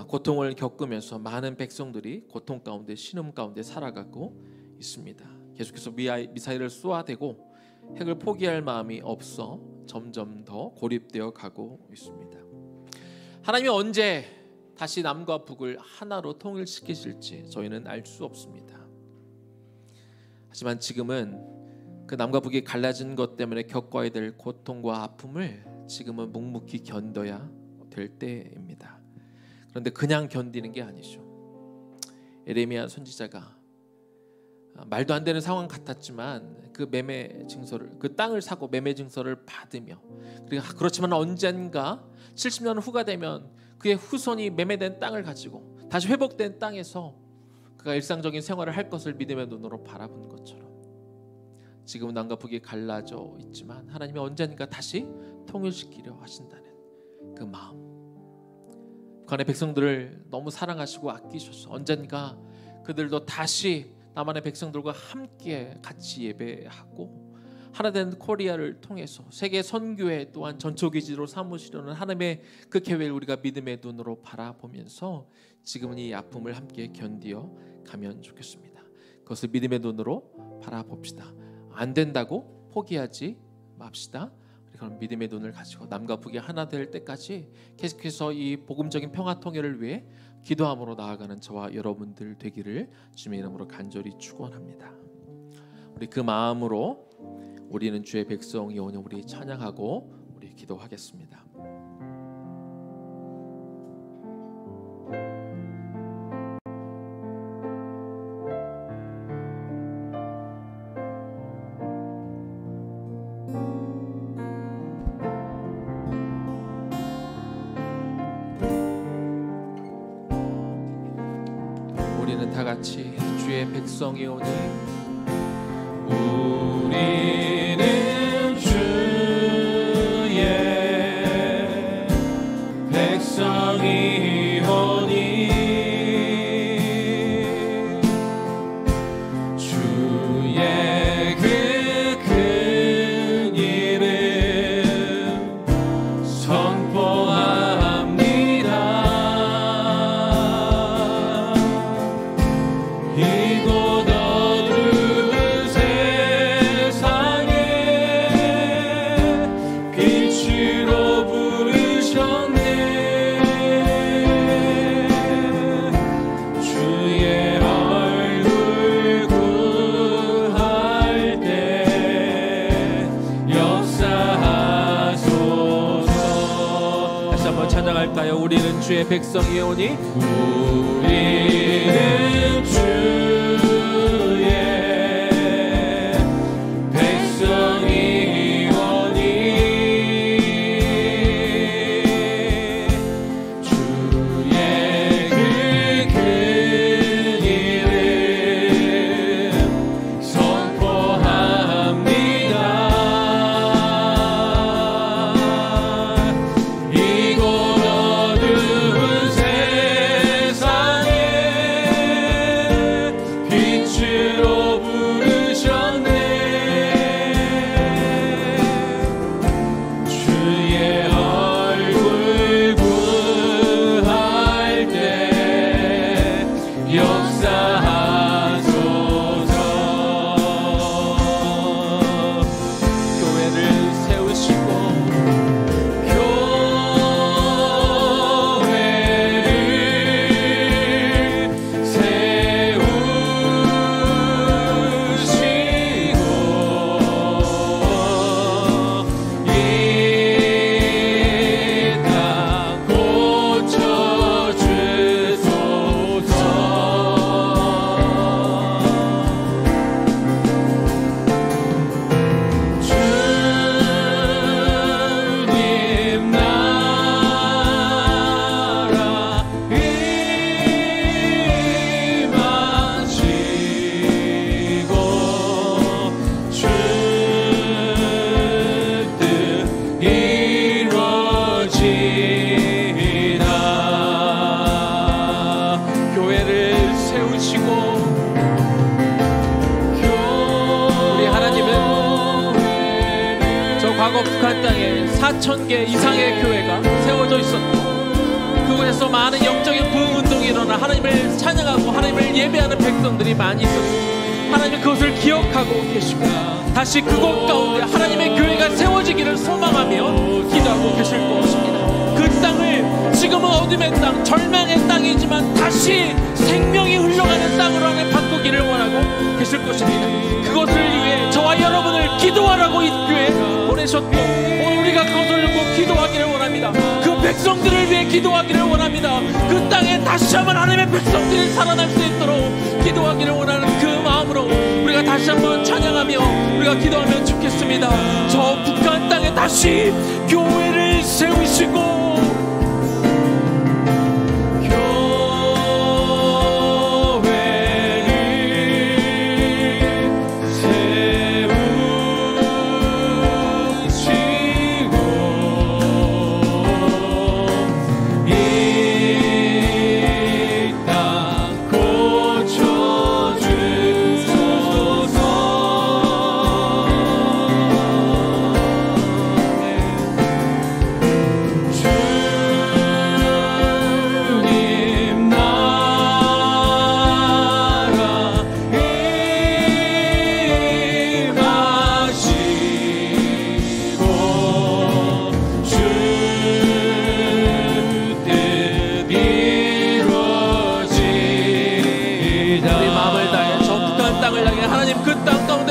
고통을 겪으면서 많은 백성들이 고통 가운데, 신음 가운데 살아가고 있습니다. 계속해서 미사일을 쏘아대고 핵을 포기할 마음이 없어 점점 더 고립되어 가고 있습니다. 하나님이 언제 다시 남과 북을 하나로 통일시키실지 저희는 알 수 없습니다. 하지만 지금은 그 남과 북이 갈라진 것 때문에 겪어야 될 고통과 아픔을 지금은 묵묵히 견뎌야 될 때입니다. 그런데 그냥 견디는 게 아니죠. 에레미야 선지자가 말도 안 되는 상황 같았지만 그 매매 증서를, 그 땅을 사고 매매 증서를 받으며, 그리고 그렇지만 언젠가 70년 후가 되면 그의 후손이 매매된 땅을 가지고 다시 회복된 땅에서 그가 일상적인 생활을 할 것을 믿음의 눈으로 바라본 것처럼 지금은 남과 북이 갈라져 있지만 하나님이 언젠가 다시 통일시키려 하신다는 그 마음, 북한의 백성들을 너무 사랑하시고 아끼셔서 언젠가 그들도 다시 남한의 백성들과 함께 같이 예배하고 하나된 코리아를 통해서 세계 선교회 또한 전초기지로 삼으시려는 하나님의 그 계획을 우리가 믿음의 눈으로 바라보면서 지금은 이 아픔을 함께 견디어 가면 좋겠습니다. 그것을 믿음의 눈으로 바라봅시다. 안 된다고 포기하지 맙시다. 그런 믿음의 눈을 가지고 남과 북이 하나 될 때까지 계속해서 이 복음적인 평화 통일을 위해 기도함으로 나아가는 저와 여러분들 되기를 주님의 이름으로 간절히 축원합니다. 우리 그 마음으로 우리는 주의 백성이 오늘 우리 찬양하고 우리 기도하겠습니다. 우리는 다 같이 주의 백성이 오니 우리는 주의 백성이 오니 주의 그 큰 이름 선포합니다. 이곳 어두운 세상에 빛으로 부르셨네. 주의 얼굴 구할 때 역사하소서. 다시 한번 찬양할까요? 우리는 주의 백성이 오니 우리는 주의 동북아하고 북한 땅에 4,000개 이상의 교회가 세워져 있었고 그곳에서 많은 영적인 부흥운동이 일어나 하나님을 찬양하고 하나님을 예배하는 백성들이 많이 있었습니다. 하나님은 그것을 기억하고 계시고 다시 그곳 가운데 하나님의 교회가 세워지기를 소망하며 기도하고 계실 것입니다. 그 땅을 지금은 어둠의 땅, 절망의 땅이지만 다시 생명이 흘러가는 땅으로 하나님 바꾸기를 원하고 계실 것입니다. 그것을 위해 저와 여러분을 기도하라고 이 교회에 보내셨고 오늘 우리가 그것을 꼭 기도하기를 원합니다. 그 백성들을 위해 기도하기를 원합니다. 그 땅에 다시 한번 하나님의 백성들이 살아날 수 있도록 기도하기를 원하는 그 마음으로 우리가 다시 한번 찬양하며 우리가 기도하면 좋겠습니다. 저 북한 땅에 다시 교회를 세우시고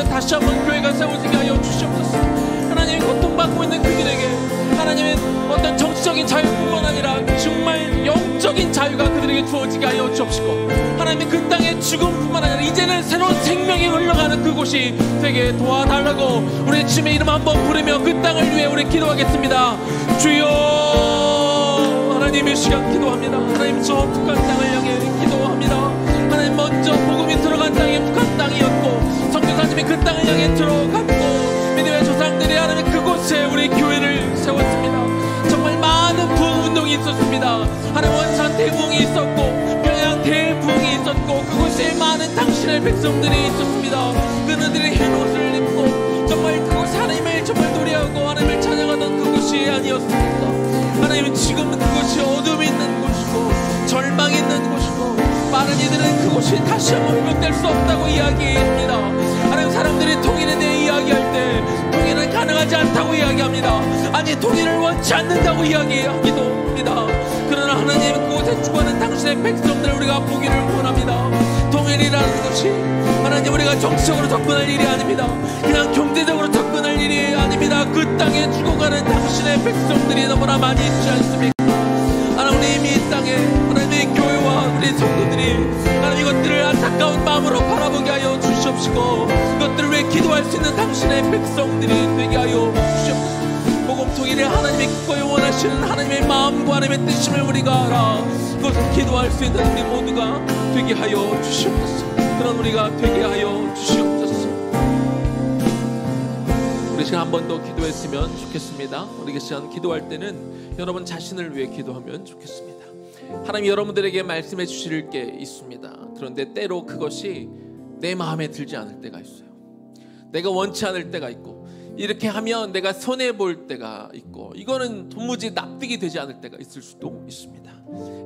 다시 한번 교회가 세워지게 하여 주시옵소서. 하나님 고통받고 있는 그들에게 하나님의 어떤 정치적인 자유뿐만 아니라 정말 영적인 자유가 그들에게 주어지게 하여 주옵시고 하나님 그 땅의 죽음뿐만 아니라 이제는 새로운 생명이 흘러가는 그곳이 되게 도와달라고 우리 주님의 이름 한번 부르며 그 땅을 위해 우리 기도하겠습니다. 주여 하나님 이 시간 기도합니다. 하나님 저 북한 땅을 향해 기도합니다. 하나님 먼저 복음이 들어간 땅이 북한 땅이었고 성교사님이 그 땅을 향해 들어갔고 믿음의 조상들이 하나님 그곳에 우리 교회를 세웠습니다. 정말 많은 부흥운동이 있었습니다. 하나님 원산 대부흥이 있었고 평양 대부흥이 있었고 그곳에 많은 당신의 백성들이 있었습니다. 그들이 흰 옷을 입고 정말 그곳 하나님을 정말 노래하고 하나님을 찬양하던 그곳이 아니었습니까? 하나님 지금은 그곳이 어둠이 있는 곳이고 절망이 있는 곳이고 많은 이들은 그곳이 다시 한번 회복될 수 없다고 이야기합니다. 하나님 사람들이 통일에 대해 이야기할 때 통일은 가능하지 않다고 이야기합니다. 아니 통일을 원치 않는다고 이야기하기도 합니다. 그러나 하나님 그곳에 죽어가는 당신의 백성들을 우리가 보기를 원합니다. 통일이라는 것이 하나님 우리가 정치적으로 접근할 일이 아닙니다. 그냥 경제적으로 접근할 일이 아닙니다. 그 땅에 죽어가는 당신의 백성들이 너무나 많이 있지 않습니까? 하나님 이 땅에 하나님의 교회와 우리 성도들이 하나님 이것들을 안타까운 마음으로 바라보게 하여 주시옵시고 이것들을 위해 기도할 수 있는 당신의 백성들이 되게 하여 주시옵소서. 복음 통일을 하나님의 기꺼이 원하시는 하나님의 마음과 하나님의 뜻임을 우리가 알아 그것을 기도할 수 있는 우리 모두가 되게 하여 주시옵소서. 그런 우리가 되게 하여 주시옵소서. 우리 시간 한 번 더 기도했으면 좋겠습니다. 우리 시간 기도할 때는 여러분 자신을 위해 기도하면 좋겠습니다. 하나님 여러분들에게 말씀해 주실 게 있습니다. 그런데 때로 그것이 내 마음에 들지 않을 때가 있어요. 내가 원치 않을 때가 있고 이렇게 하면 내가 손해볼 때가 있고 이거는 도무지 납득이 되지 않을 때가 있을 수도 있습니다.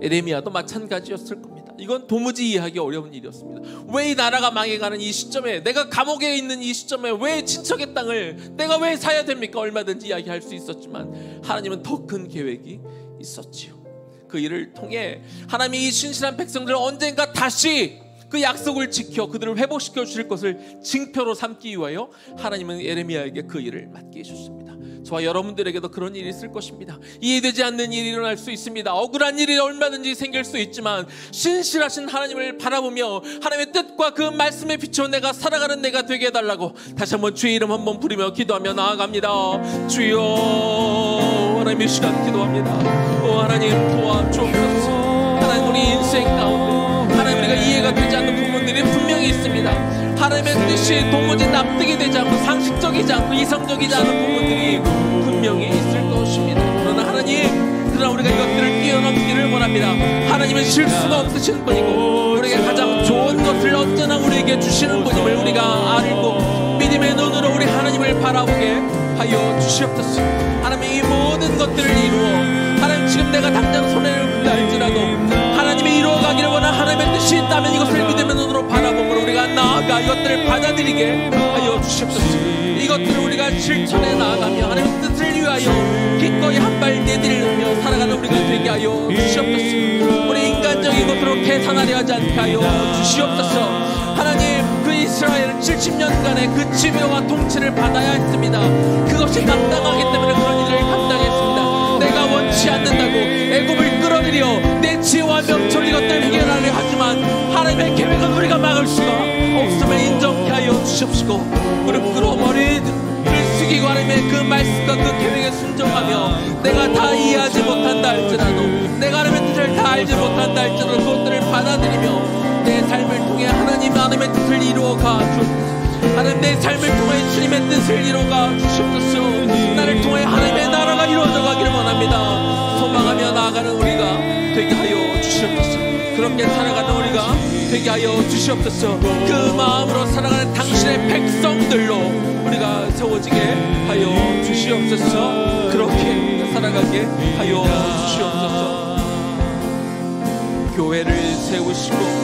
에레미야도 마찬가지였을 겁니다. 이건 도무지 이해하기 어려운 일이었습니다. 왜 이 나라가 망해가는 이 시점에 내가 감옥에 있는 이 시점에 왜 친척의 땅을 내가 왜 사야 됩니까? 얼마든지 이야기할 수 있었지만 하나님은 더 큰 계획이 있었지요. 그 일을 통해 하나님이 이 신실한 백성들을 언젠가 다시 그 약속을 지켜 그들을 회복시켜 주실 것을 징표로 삼기 위하여 하나님은 에레미야에게 그 일을 맡게 해주셨습니다. 저와 여러분들에게도 그런 일이 있을 것입니다. 이해되지 않는 일이 일어날 수 있습니다. 억울한 일이 얼마든지 생길 수 있지만 신실하신 하나님을 바라보며 하나님의 뜻과 그 말씀에 비춰 내가 살아가는 내가 되게 해달라고 다시 한번 주의 이름 한번 부르며 기도하며 나아갑니다. 주여 하나님 이 시간 기도합니다. 하나님 도와주옵소서. 하나님 우리 인생 가운데 하나님 우리가 이해가 되지 않는 부분들이 분명히 있습니다. 하나님의 뜻이 도무지 납득이 되지 않고 상식적이지 않고 이성적이지 않은 부분들이 분명히 있을 것입니다. 그러나 하나님 그러나 우리가 이것들을 뛰어넘기를 원합니다. 하나님은 실수가 없으신 분이고 우리에게 가장 좋은 것을 언제나 우리에게 주시는 분임을 우리가 알고 믿음의 눈으로 우리 하나님을 바라보게 하여 주시옵소서. 하나님 이 모든 것들을 이루어 하나님 지금 내가 당장 손해를 본다 할지라도 하나님이 이루어가기를 원하는 하나님의 뜻이 있다면 이것을 믿음의 눈으로 바라보므로 우리가 나아가 이것들을 받아들이게 하여 주시옵소서. 이것들을 우리가 실천해 나아가며 하나님의 뜻을 위하여 기꺼이 한 발 내디르며 살아가는 우리가 되게 하여 주시옵소서. 우리 인간적인 것으로 계산하려 하지 않게 하여 주시옵소서. 하나님 그 이스라엘은 70년간의 그 지배와 통치를 받아야 했습니다. 그것이 마땅하기 때문에 그런 일을 감당했습니다. 내가 원치 않는다고 애굽을 끌어들여 내 지혜와 명철 이것들을 해결하려 하지만 하나님의 계획은 우리가 막을 수가 없음을 인정케 하여 주시옵시고 무릎 꿇어 머리를 숙이고 하나님의 그 말씀과 그 계획에 순종하며 내가 다 이해하지 못한다 할지라도 내가 하나님의 뜻을 다 알지 못한다 할지라도 그것들을 받아들이며 내 삶을 통해 하나님의 뜻을 이루어가 주옵소서. 하나님 내 삶을 통해 주님의 뜻을 이루어가 주시옵소서. 나를 통해 하나님의 나라가 이루어져 가기를 원합니다. 소망하며 나아가는 우리가 되게 하여 주시옵소서. 그렇게 살아가는 우리가 되게 하여 주시옵소서. 그 마음으로 살아가는 당신의 백성들로 우리가 세워지게 하여 주시옵소서. 그렇게 살아가게 하여 주시옵소서. 교회를 세우시고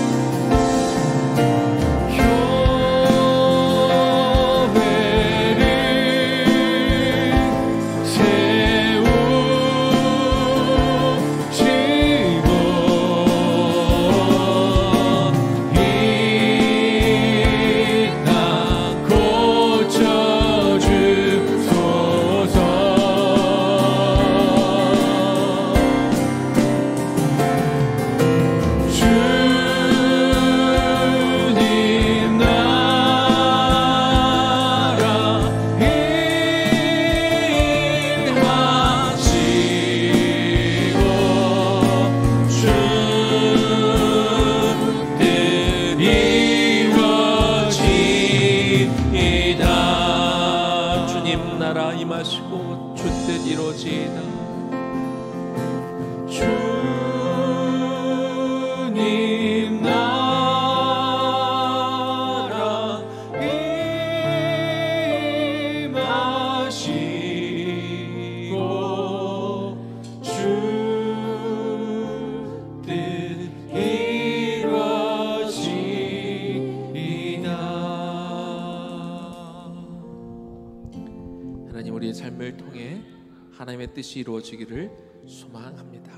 하나님의 뜻이 이루어지기를 소망합니다.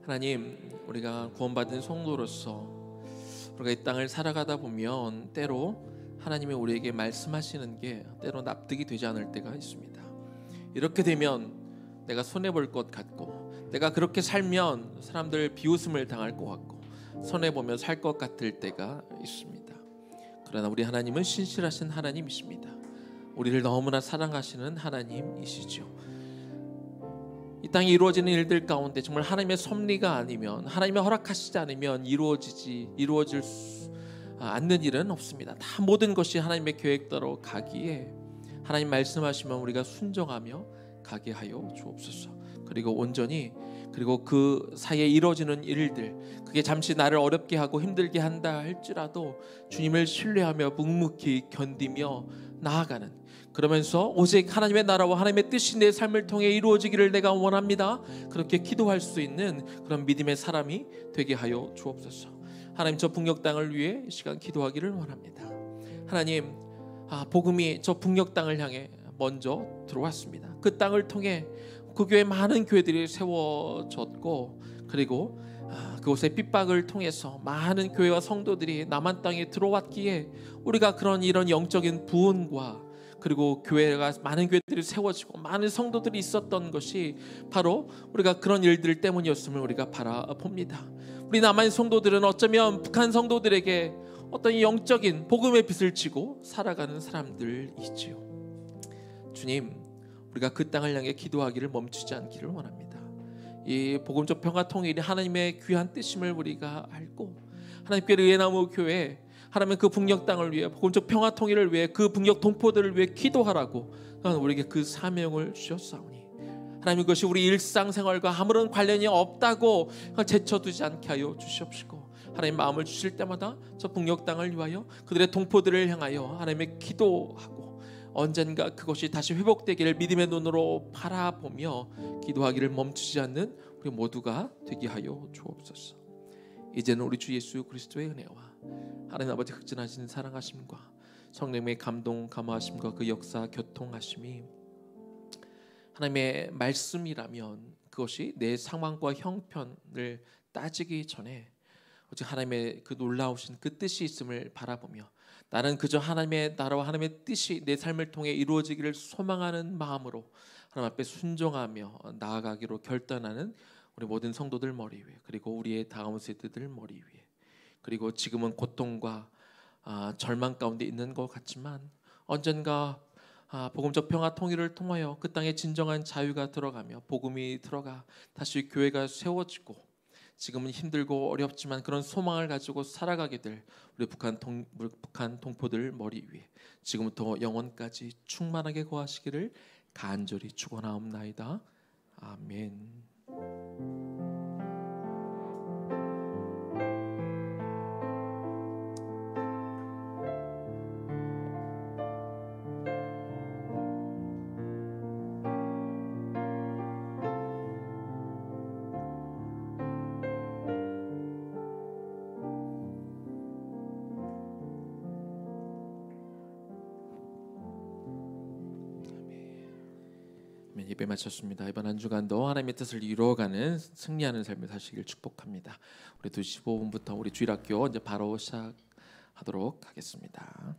하나님, 우리가 구원받은 성도로서 우리가 이 땅을 살아가다 보면 때로 하나님이 우리에게 말씀하시는 게 때로 납득이 되지 않을 때가 있습니다. 이렇게 되면 내가 손해볼 것 같고 내가 그렇게 살면 사람들 비웃음을 당할 것 같고 손해보며 살 것 같을 때가 있습니다. 그러나 우리 하나님은 신실하신 하나님이십니다. 우리를 너무나 사랑하시는 하나님이시죠. 이 땅에 이루어지는 일들 가운데 정말 하나님의 섭리가 아니면 하나님의 허락하시지 않으면 이루어질 수 않는 일은 없습니다. 다 모든 것이 하나님의 계획대로 가기에 하나님 말씀하시면 우리가 순종하며 가게 하여 주옵소서. 그리고 온전히 그리고 그 사이에 이루어지는 일들 그게 잠시 나를 어렵게 하고 힘들게 한다 할지라도 주님을 신뢰하며 묵묵히 견디며 나아가는 그러면서 오직 하나님의 나라와 하나님의 뜻이 내 삶을 통해 이루어지기를 내가 원합니다. 그렇게 기도할 수 있는 그런 믿음의 사람이 되게 하여 주옵소서. 하나님 저 북녘 땅을 위해 이 시간 기도하기를 원합니다. 하나님 복음이 저 북녘 땅을 향해 먼저 들어왔습니다. 그 땅을 통해 그 교회 많은 교회들이 세워졌고 그리고 그곳의 핍박을 통해서 많은 교회와 성도들이 남한 땅에 들어왔기에 우리가 이런 영적인 부흥과 그리고 교회가 많은 교회들이 세워지고 많은 성도들이 있었던 것이 바로 우리가 그런 일들 때문이었음을 우리가 바라봅니다. 우리 남한 성도들은 어쩌면 북한 성도들에게 어떤 영적인 복음의 빛을 지고 살아가는 사람들이지요. 주님, 우리가 그 땅을 향해 기도하기를 멈추지 않기를 원합니다. 이 복음적 평화 통일이 하나님의 귀한 뜻임을 우리가 알고 하나님께 의나무 교회 하나님 그 북녘 땅을 위해 복음적 평화 통일을 위해 그 북녘 동포들을 위해 기도하라고 우리에게 그 사명을 주셨사오니 하나님 그것이 우리 일상생활과 아무런 관련이 없다고 제쳐두지 않게 하여 주시옵시고 하나님 마음을 주실 때마다 저 북녘 땅을 위하여 그들의 동포들을 향하여 하나님의 기도하고 언젠가 그것이 다시 회복되기를 믿음의 눈으로 바라보며 기도하기를 멈추지 않는 우리 모두가 되게 하여 주옵소서. 이제는 우리 주 예수 그리스도의 은혜와 하나님 아버지 극진하신 사랑하심과 성령의 감동 감화하심과 그 역사 교통하심이 하나님의 말씀이라면 그것이 내 상황과 형편을 따지기 전에 오직 하나님의 그 놀라우신 그 뜻이 있음을 바라보며 나는 그저 하나님의 나라와 하나님의 뜻이 내 삶을 통해 이루어지기를 소망하는 마음으로 하나님 앞에 순종하며 나아가기로 결단하는 우리 모든 성도들 머리 위에, 그리고 우리의 다음 세대들 머리 위에, 그리고 지금은 고통과 절망 가운데 있는 것 같지만 언젠가 복음적 평화 통일을 통하여 그 땅에 진정한 자유가 들어가며 복음이 들어가 다시 교회가 세워지고 지금은 힘들고 어렵지만 그런 소망을 가지고 살아가게 될 우리 북한 동포들 머리 위에 지금부터 영원까지 충만하게 거하시기를 간절히 축원하옵나이다. 아멘. 예배 마쳤습니다. 이번 한 주간도 하나님의 뜻을 이루어가는 승리하는 삶을 사시길 축복합니다. 우리 2시 15분부터 우리 주일학교 이제 바로 시작하도록 하겠습니다.